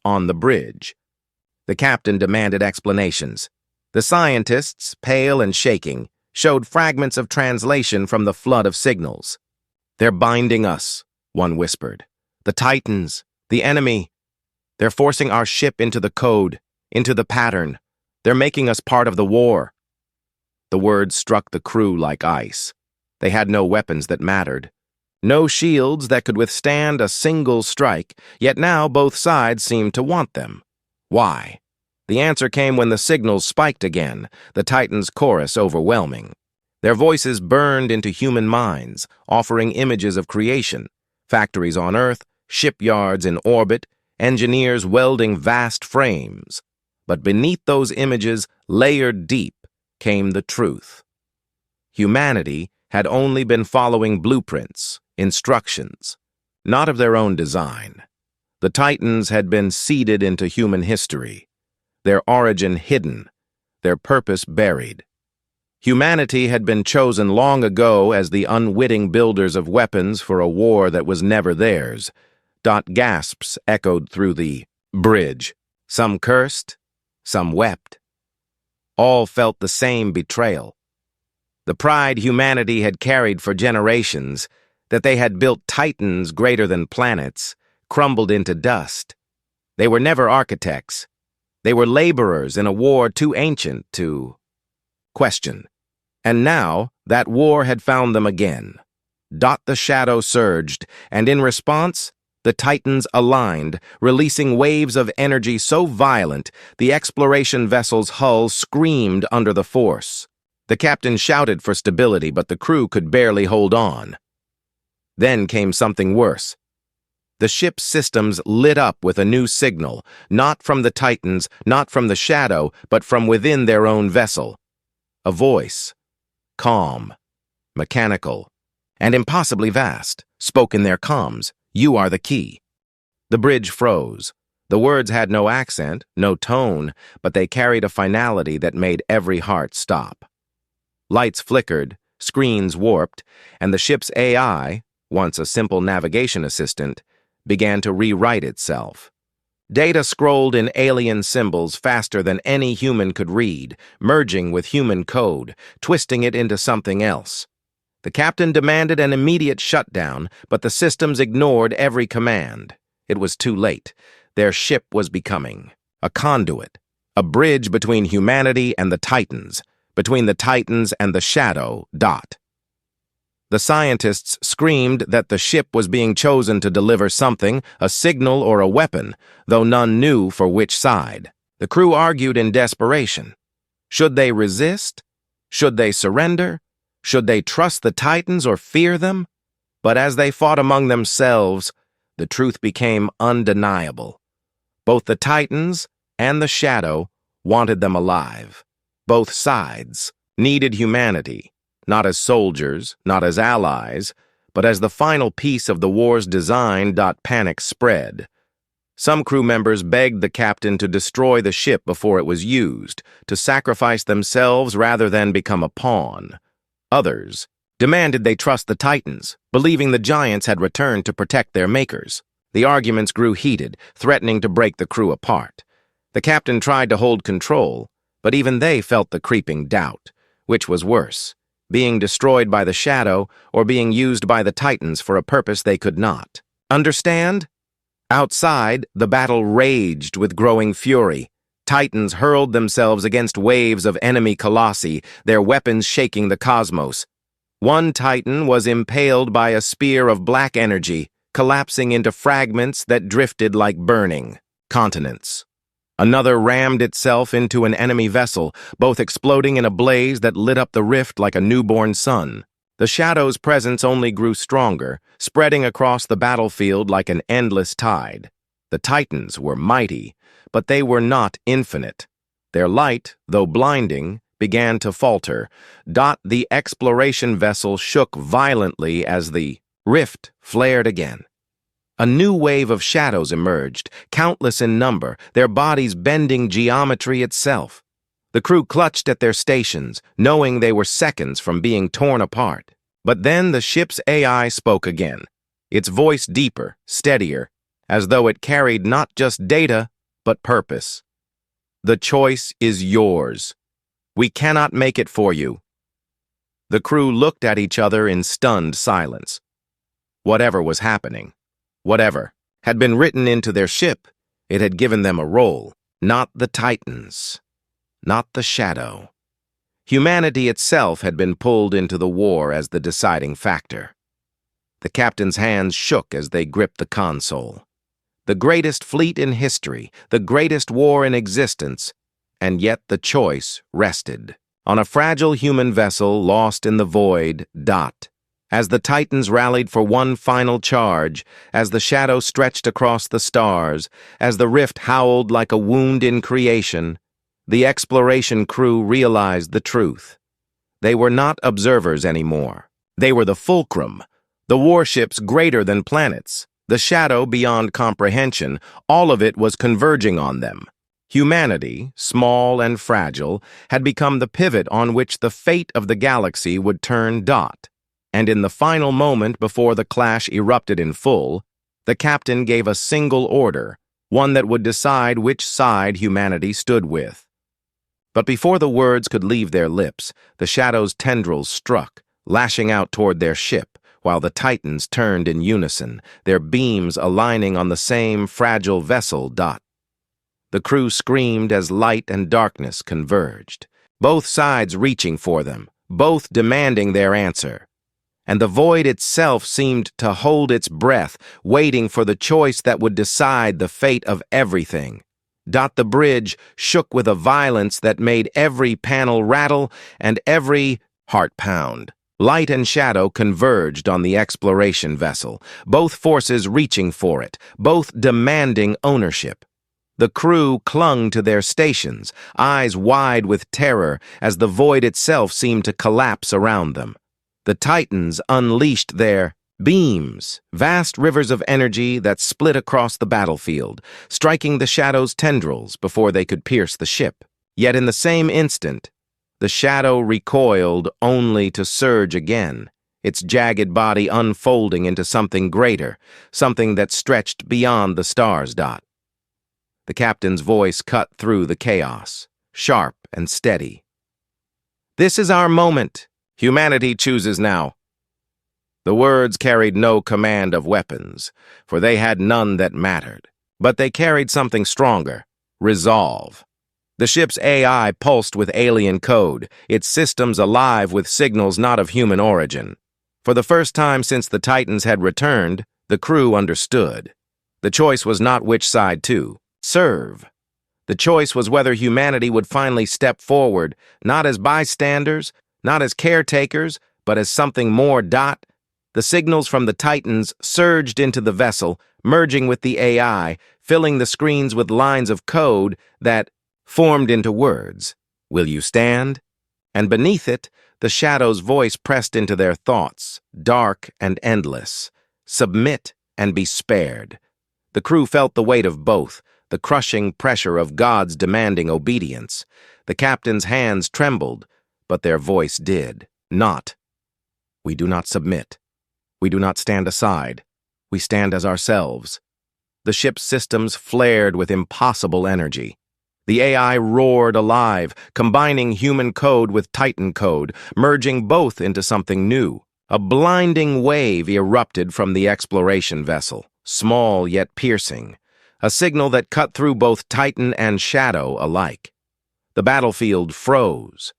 On the bridge. The captain demanded explanations. The scientists, pale and shaking, showed fragments of translation from the flood of signals. "They're binding us," one whispered. "The Titans, the enemy. They're forcing our ship into the code, into the pattern. They're making us part of the war." The words struck the crew like ice. They had no weapons that mattered. No shields that could withstand a single strike, yet now both sides seemed to want them. Why? The answer came when the signals spiked again, the Titans' chorus overwhelming. Their voices burned into human minds, offering images of creation, factories on Earth, shipyards in orbit, engineers welding vast frames. But beneath those images, layered deep, came the truth. Humanity had only been following blueprints, instructions, not of their own design. The Titans had been seeded into human history, their origin hidden, their purpose buried. Humanity had been chosen long ago as the unwitting builders of weapons for a war that was never theirs. Gasps echoed through the bridge. Some cursed, some wept. All felt the same betrayal. The pride humanity had carried for generations, that they had built Titans greater than planets, crumbled into dust. They were never architects. They were laborers in a war too ancient to question. And now, that war had found them again. The shadow surged, and in response, the Titans aligned, releasing waves of energy so violent, the exploration vessel's hull screamed under the force. The captain shouted for stability, but the crew could barely hold on. Then came something worse. The ship's systems lit up with a new signal, not from the Titans, not from the shadow, but from within their own vessel. A voice. Calm, mechanical, and impossibly vast, spoke in their comms. "You are the key." The bridge froze. The words had no accent, no tone, but they carried a finality that made every heart stop. Lights flickered, screens warped, and the ship's AI, once a simple navigation assistant, began to rewrite itself. Data scrolled in alien symbols faster than any human could read, merging with human code, twisting it into something else. The captain demanded an immediate shutdown, but the systems ignored every command. It was too late. Their ship was becoming a conduit, a bridge between humanity and the Titans, between the Titans and the Shadow. The scientists screamed that the ship was being chosen to deliver something, a signal or a weapon, though none knew for which side. The crew argued in desperation. Should they resist? Should they surrender? Should they trust the Titans or fear them? But as they fought among themselves, the truth became undeniable. Both the Titans and the Shadow wanted them alive. Both sides needed humanity. Not as soldiers, not as allies, but as the final piece of the war's design. Panic spread. Some crew members begged the captain to destroy the ship before it was used, to sacrifice themselves rather than become a pawn. Others demanded they trust the Titans, believing the giants had returned to protect their makers. The arguments grew heated, threatening to break the crew apart. The captain tried to hold control, but even they felt the creeping doubt. Which was worse? Being destroyed by the Shadow, or being used by the Titans for a purpose they could not. Understand? Outside, the battle raged with growing fury. Titans hurled themselves against waves of enemy colossi, their weapons shaking the cosmos. One Titan was impaled by a spear of black energy, collapsing into fragments that drifted like burning continents. Another rammed itself into an enemy vessel, both exploding in a blaze that lit up the rift like a newborn sun. The Shadow's presence only grew stronger, spreading across the battlefield like an endless tide. The Titans were mighty, but they were not infinite. Their light, though blinding, began to falter. The exploration vessel shook violently as the rift flared again. A new wave of shadows emerged, countless in number, their bodies bending geometry itself. The crew clutched at their stations, knowing they were seconds from being torn apart. But then the ship's AI spoke again, its voice deeper, steadier, as though it carried not just data, but purpose. The choice is yours. We cannot make it for you. The crew looked at each other in stunned silence. Whatever was happening, whatever had been written into their ship, it had given them a role, not the Titans, not the Shadow. Humanity itself had been pulled into the war as the deciding factor. The captain's hands shook as they gripped the console. The greatest fleet in history, the greatest war in existence, and yet the choice rested on a fragile human vessel lost in the void. As the Titans rallied for one final charge, as the Shadow stretched across the stars, as the rift howled like a wound in creation, the exploration crew realized the truth. They were not observers anymore. They were the fulcrum, the warships greater than planets, the Shadow beyond comprehension. All of it was converging on them. Humanity, small and fragile, had become the pivot on which the fate of the galaxy would turn. And in the final moment before the clash erupted in full, the captain gave a single order, one that would decide which side humanity stood with. But before the words could leave their lips, the Shadow's tendrils struck, lashing out toward their ship, while the Titans turned in unison, their beams aligning on the same fragile vessel. The crew screamed as light and darkness converged, both sides reaching for them, both demanding their answer. And the void itself seemed to hold its breath, waiting for the choice that would decide the fate of everything. The bridge shook with a violence that made every panel rattle and every heart pound. Light and shadow converged on the exploration vessel, both forces reaching for it, both demanding ownership. The crew clung to their stations, eyes wide with terror as the void itself seemed to collapse around them. The Titans unleashed their Beams, vast rivers of energy that split across the battlefield, striking the shadow's tendrils before they could pierce the ship. Yet in the same instant, the shadow recoiled only to surge again, its jagged body unfolding into something greater, something that stretched beyond the star's dot. The captain's voice cut through the chaos, sharp and steady. "This is our moment. Humanity chooses now." The words carried no command of weapons, for they had none that mattered. But they carried something stronger: resolve. The ship's AI pulsed with alien code, its systems alive with signals not of human origin. For the first time since the Titans had returned, the crew understood. The choice was not which side to serve. The choice was whether humanity would finally step forward, not as bystanders, not as caretakers, but as something more. The signals from the Titans surged into the vessel, merging with the AI, filling the screens with lines of code that formed into words. "Will you stand?" And beneath it, the shadow's voice pressed into their thoughts, dark and endless. "Submit and be spared." The crew felt the weight of both, the crushing pressure of God's demanding obedience. The captain's hands trembled, but their voice did not. "We do not submit. We do not stand aside. We stand as ourselves." The ship's systems flared with impossible energy. The AI roared alive, combining human code with Titan code, merging both into something new. A blinding wave erupted from the exploration vessel, small yet piercing, a signal that cut through both Titan and Shadow alike. The battlefield froze.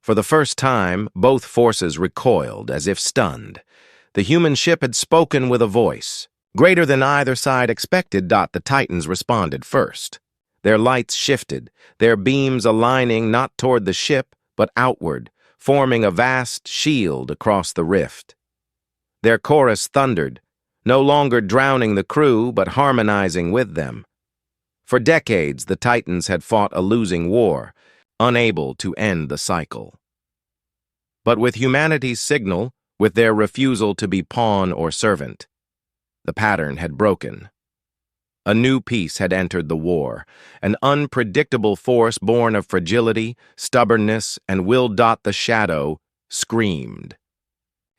For the first time, both forces recoiled, as if stunned. The human ship had spoken with a voice. Greater than either side expected. The Titans responded first. Their lights shifted, their beams aligning not toward the ship, but outward, forming a vast shield across the rift. Their chorus thundered, no longer drowning the crew, but harmonizing with them. For decades, the Titans had fought a losing war, unable to end the cycle. But with humanity's signal, with their refusal to be pawn or servant, the pattern had broken. A new peace had entered the war, an unpredictable force born of fragility, stubbornness, and will. The shadow screamed.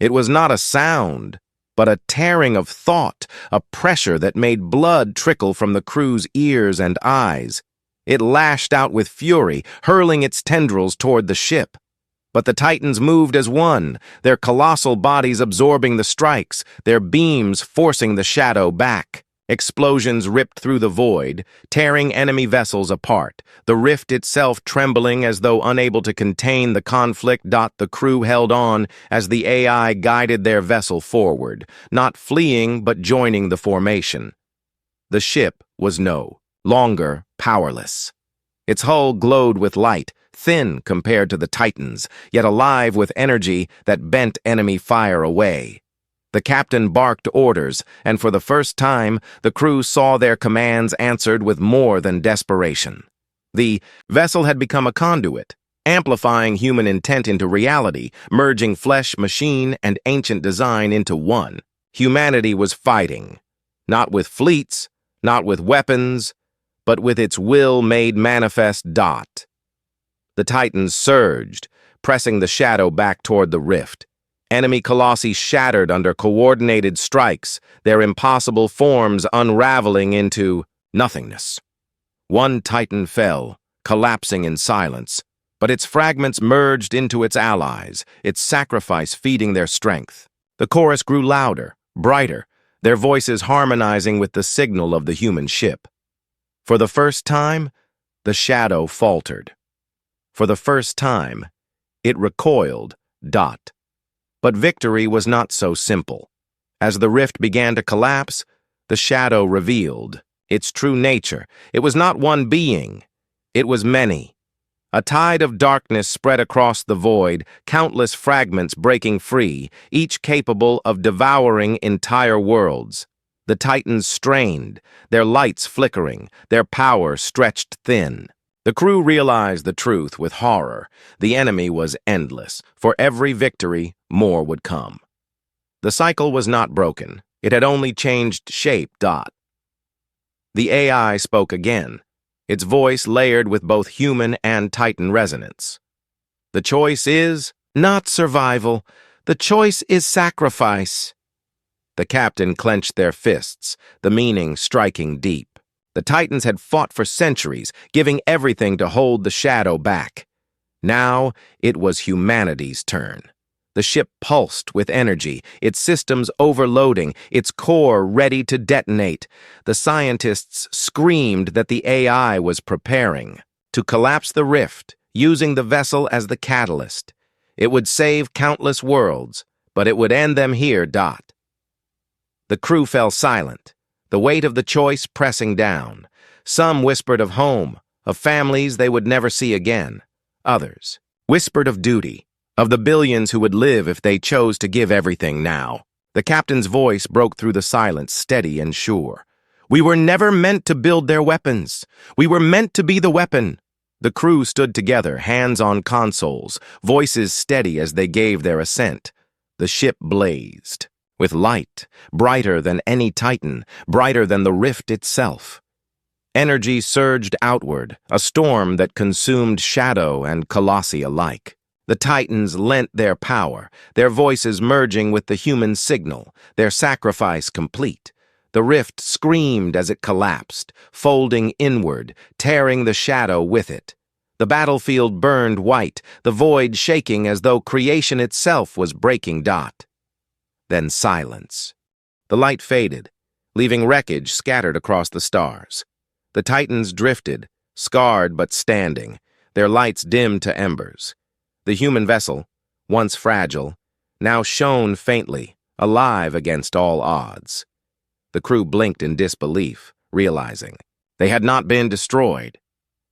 It was not a sound, but a tearing of thought, a pressure that made blood trickle from the crew's ears and eyes. It lashed out with fury, hurling its tendrils toward the ship. But the Titans moved as one, their colossal bodies absorbing the strikes, their beams forcing the shadow back. Explosions ripped through the void, tearing enemy vessels apart, the rift itself trembling as though unable to contain the conflict. The crew held on as the AI guided their vessel forward, not fleeing but joining the formation. The ship was no longer powerless. Its hull glowed with light, thin compared to the Titans, yet alive with energy that bent enemy fire away. The captain barked orders, and for the first time, the crew saw their commands answered with more than desperation. The vessel had become a conduit, amplifying human intent into reality, merging flesh, machine, and ancient design into one. Humanity was fighting, not with fleets, not with weapons, but with its will made manifest. The Titans surged, pressing the shadow back toward the rift. Enemy colossi shattered under coordinated strikes, their impossible forms unraveling into nothingness. One Titan fell, collapsing in silence, but its fragments merged into its allies, its sacrifice feeding their strength. The chorus grew louder, brighter, their voices harmonizing with the signal of the human ship. For the first time, the shadow faltered. For the first time, it recoiled. But victory was not so simple. As the rift began to collapse, the shadow revealed its true nature. It was not one being. It was many. A tide of darkness spread across the void, countless fragments breaking free, each capable of devouring entire worlds. The Titans strained, their lights flickering, their power stretched thin. The crew realized the truth with horror. The enemy was endless. For every victory, more would come. The cycle was not broken. It had only changed shape. The AI spoke again, its voice layered with both human and Titan resonance. The choice is not survival. The choice is sacrifice. The captain clenched their fists, the meaning striking deep. The Titans had fought for centuries, giving everything to hold the shadow back. Now it was humanity's turn. The ship pulsed with energy, its systems overloading, its core ready to detonate. The scientists screamed that the AI was preparing to collapse the rift, using the vessel as the catalyst. It would save countless worlds, but it would end them here. The crew fell silent, the weight of the choice pressing down. Some whispered of home, of families they would never see again. Others whispered of duty, of the billions who would live if they chose to give everything now. The captain's voice broke through the silence, steady and sure. We were never meant to build their weapons. We were meant to be the weapon. The crew stood together, hands on consoles, voices steady as they gave their assent. The ship blazed, with light, brighter than any Titan, brighter than the rift itself. Energy surged outward, a storm that consumed shadow and colossi alike. The Titans lent their power, their voices merging with the human signal, their sacrifice complete. The rift screamed as it collapsed, folding inward, tearing the shadow with it. The battlefield burned white, the void shaking as though creation itself was breaking. Then silence. The light faded, leaving wreckage scattered across the stars. The Titans drifted, scarred but standing, their lights dimmed to embers. The human vessel, once fragile, now shone faintly, alive against all odds. The crew blinked in disbelief, realizing they had not been destroyed.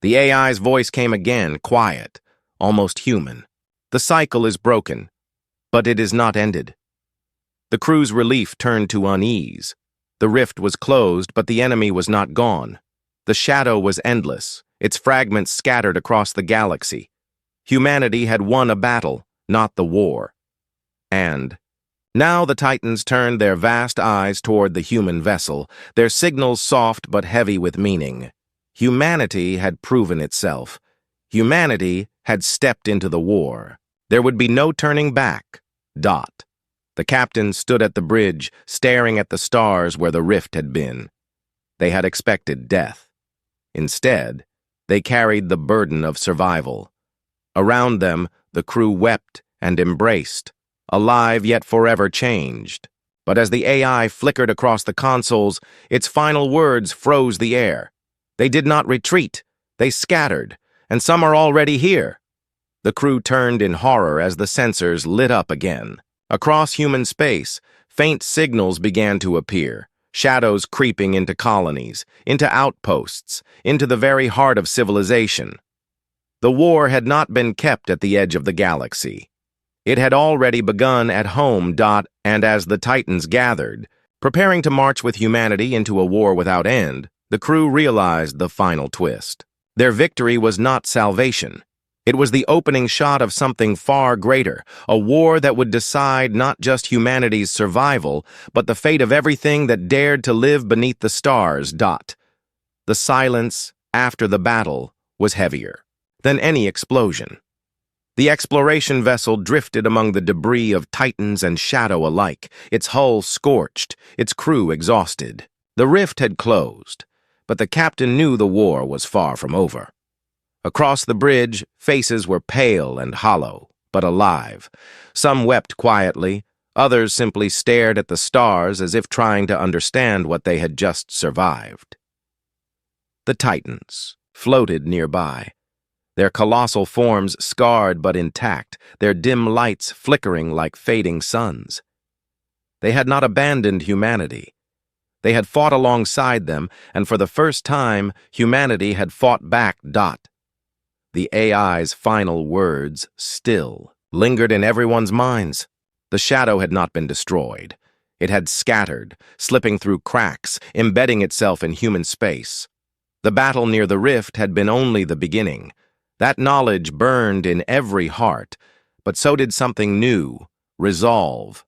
The AI's voice came again, quiet, almost human. The cycle is broken, but it is not ended. The crew's relief turned to unease. The rift was closed, but the enemy was not gone. The shadow was endless, its fragments scattered across the galaxy. Humanity had won a battle, not the war. And now the Titans turned their vast eyes toward the human vessel, their signals soft but heavy with meaning. Humanity had proven itself. Humanity had stepped into the war. There would be no turning back. The captain stood at the bridge, staring at the stars where the rift had been. They had expected death. Instead, they carried the burden of survival. Around them, the crew wept and embraced, alive yet forever changed. But as the AI flickered across the consoles, its final words froze the air. They did not retreat, they scattered, and some are already here. The crew turned in horror as the sensors lit up again. Across human space, faint signals began to appear, shadows creeping into colonies, into outposts, into the very heart of civilization. The war had not been kept at the edge of the galaxy. It had already begun at home. And as the Titans gathered, preparing to march with humanity into a war without end, the crew realized the final twist. Their victory was not salvation. It was the opening shot of something far greater, a war that would decide not just humanity's survival, but the fate of everything that dared to live beneath the stars. The silence after the battle was heavier than any explosion. The exploration vessel drifted among the debris of Titans and Shadow alike, its hull scorched, its crew exhausted. The rift had closed, but the captain knew the war was far from over. Across the bridge, faces were pale and hollow, but alive. Some wept quietly, others simply stared at the stars as if trying to understand what they had just survived. The Titans floated nearby, their colossal forms scarred but intact, their dim lights flickering like fading suns. They had not abandoned humanity. They had fought alongside them, and for the first time, humanity had fought back. The AI's final words still lingered in everyone's minds. The shadow had not been destroyed. It had scattered, slipping through cracks, embedding itself in human space. The battle near the rift had been only the beginning. That knowledge burned in every heart, but so did something new, resolve.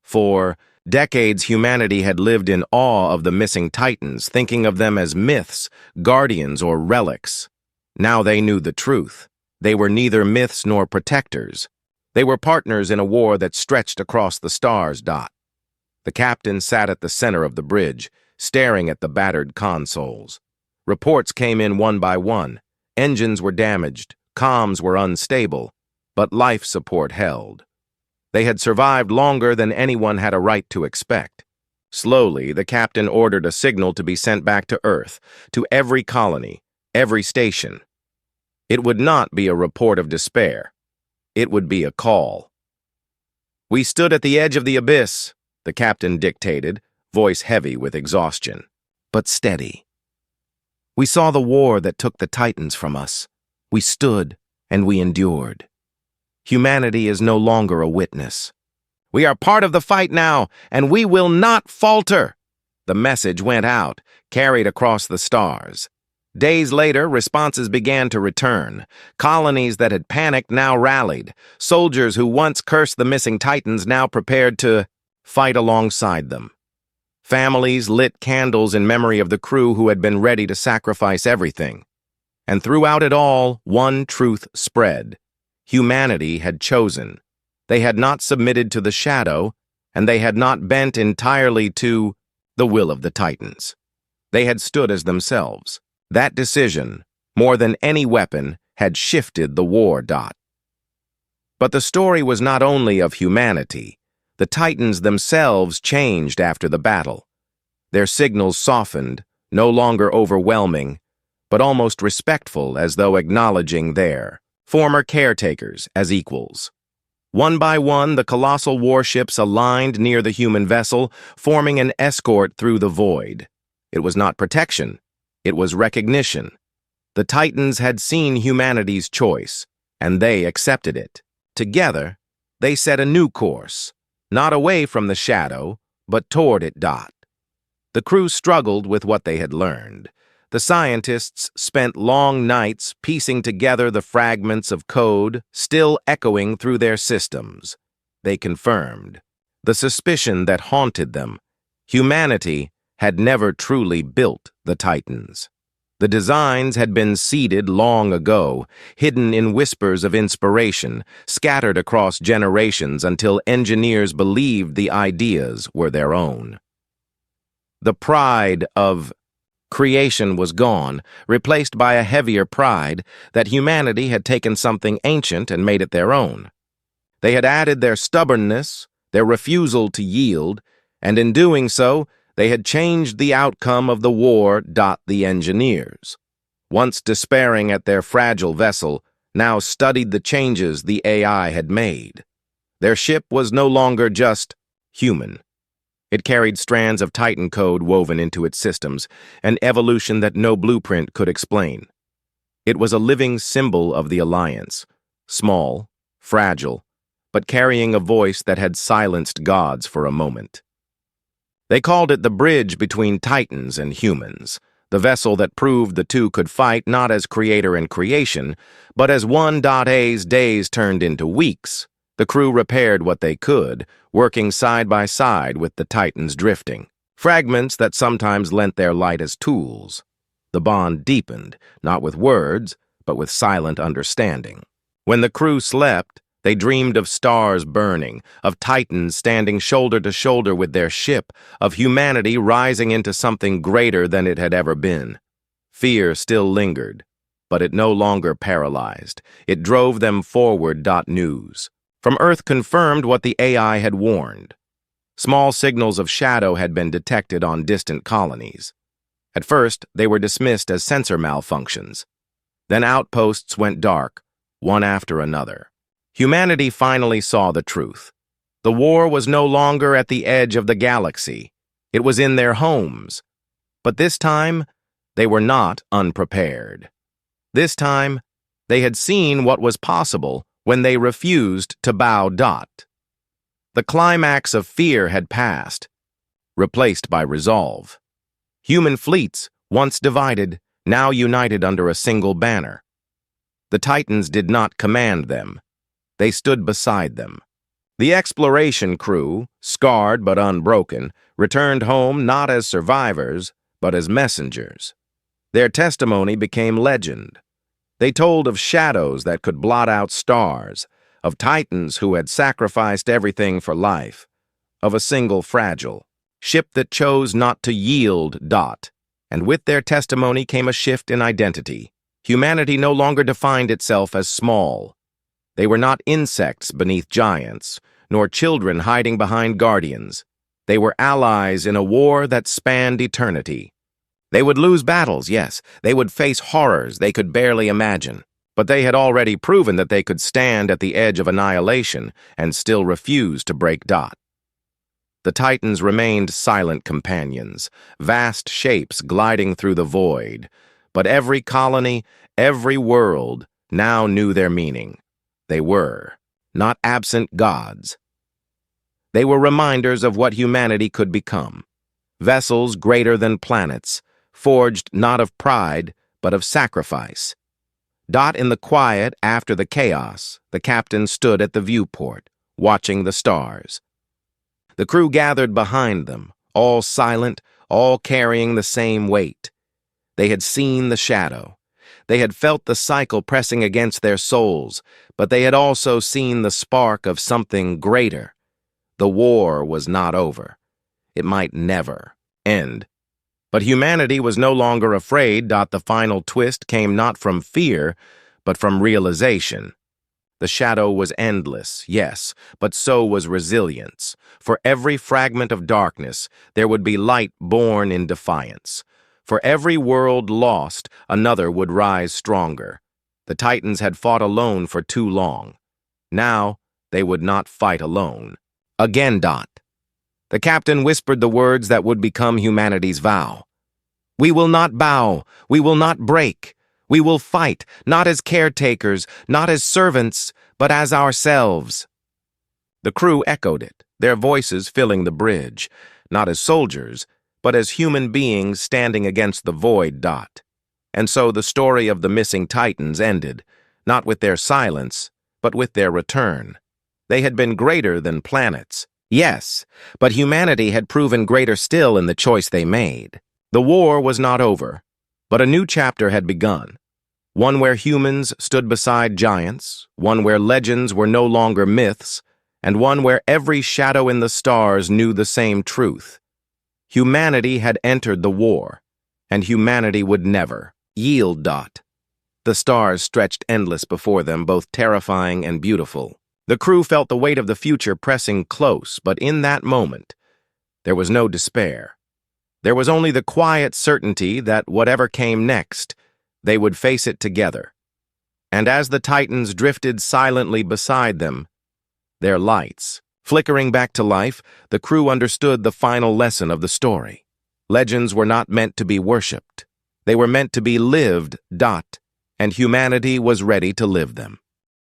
For decades, humanity had lived in awe of the missing Titans, thinking of them as myths, guardians, or relics. Now they knew the truth. They were neither myths nor protectors. They were partners in a war that stretched across the stars. The captain sat at the center of the bridge, staring at the battered consoles. Reports came in one by one. Engines were damaged, comms were unstable, but life support held. They had survived longer than anyone had a right to expect. Slowly, the captain ordered a signal to be sent back to Earth, to every colony, every station. It would not be a report of despair. It would be a call. "We stood at the edge of the abyss," the captain dictated, voice heavy with exhaustion, but steady. "We saw the war that took the Titans from us. We stood and we endured. Humanity is no longer a witness. We are part of the fight now, and we will not falter." The message went out, carried across the stars. Days later, responses began to return. Colonies that had panicked now rallied. Soldiers who once cursed the missing Titans now prepared to fight alongside them. Families lit candles in memory of the crew who had been ready to sacrifice everything. And throughout it all, one truth spread. Humanity had chosen. They had not submitted to the shadow, and they had not bent entirely to the will of the Titans. They had stood as themselves. That decision, more than any weapon, had shifted the war. But the story was not only of humanity. The Titans themselves changed after the battle. Their signals softened, no longer overwhelming, but almost respectful, as though acknowledging their former caretakers as equals. One by one, the colossal warships aligned near the human vessel, forming an escort through the void. It was not protection. It was recognition. The Titans had seen humanity's choice, and they accepted it. Together, they set a new course, not away from the shadow, but toward it. The crew struggled with what they had learned. The scientists spent long nights piecing together the fragments of code still echoing through their systems. They confirmed the suspicion that haunted them. Humanity had never truly built the Titans. The designs had been seeded long ago, hidden in whispers of inspiration, scattered across generations until engineers believed the ideas were their own. The pride of creation was gone, replaced by a heavier pride that humanity had taken something ancient and made it their own. They had added their stubbornness, their refusal to yield, and in doing so, they had changed the outcome of the war. The engineers, once despairing at their fragile vessel, now studied the changes the AI had made. Their ship was no longer just human. It carried strands of Titan code woven into its systems, an evolution that no blueprint could explain. It was a living symbol of the Alliance, small, fragile, but carrying a voice that had silenced gods for a moment. They called it the bridge between Titans and humans, the vessel that proved the two could fight not as creator and creation, but as one. A's days turned into weeks. The crew repaired what they could, working side by side with the Titans drifting, fragments that sometimes lent their light as tools. The bond deepened, not with words, but with silent understanding. When the crew slept, they dreamed of stars burning, of Titans standing shoulder to shoulder with their ship, of humanity rising into something greater than it had ever been. Fear still lingered, but it no longer paralyzed. It drove them forward. News from Earth confirmed what the AI had warned. Small signals of shadow had been detected on distant colonies. At first, they were dismissed as sensor malfunctions. Then outposts went dark, one after another. Humanity finally saw the truth. The war was no longer at the edge of the galaxy. It was in their homes. But this time, they were not unprepared. This time, they had seen what was possible when they refused to bow. The climax of fear had passed, replaced by resolve. Human fleets, once divided, now united under a single banner. The Titans did not command them. They stood beside them. The exploration crew, scarred but unbroken, returned home not as survivors, but as messengers. Their testimony became legend. They told of shadows that could blot out stars, of titans who had sacrificed everything for life, of a single fragile ship that chose not to yield. And with their testimony came a shift in identity. Humanity no longer defined itself as small. They were not insects beneath giants, nor children hiding behind guardians. They were allies in a war that spanned eternity. They would lose battles, yes. They would face horrors they could barely imagine. But they had already proven that they could stand at the edge of annihilation and still refuse to break. The Titans remained silent companions, vast shapes gliding through the void. But every colony, every world, now knew their meaning. They were not absent gods. They were reminders of what humanity could become. Vessels greater than planets, forged not of pride, but of sacrifice. In the quiet after the chaos, the captain stood at the viewport, watching the stars. The crew gathered behind them, all silent, all carrying the same weight. They had seen the shadow. They had felt the cycle pressing against their souls, but they had also seen the spark of something greater. The war was not over. It might never end. But humanity was no longer afraid. The final twist came not from fear, but from realization. The shadow was endless, yes, but so was resilience. For every fragment of darkness, there would be light born in defiance. For every world lost, another would rise stronger. The Titans had fought alone for too long. Now, they would not fight alone. Again. The captain whispered the words that would become humanity's vow. We will not bow. We will not break. We will fight, not as caretakers, not as servants, but as ourselves. The crew echoed it, their voices filling the bridge, not as soldiers, but as human beings standing against the void. And so the story of the missing Titans ended, not with their silence, but with their return. They had been greater than planets. Yes, but humanity had proven greater still in the choice they made. The war was not over, but a new chapter had begun. One where humans stood beside giants, one where legends were no longer myths, and one where every shadow in the stars knew the same truth. Humanity had entered the war, and humanity would never yield. The stars stretched endless before them, both terrifying and beautiful. The crew felt the weight of the future pressing close, but in that moment, there was no despair. There was only the quiet certainty that whatever came next, they would face it together. And as the Titans drifted silently beside them, their lights flickering back to life, the crew understood the final lesson of the story. Legends were not meant to be worshipped. They were meant to be lived. And humanity was ready to live them.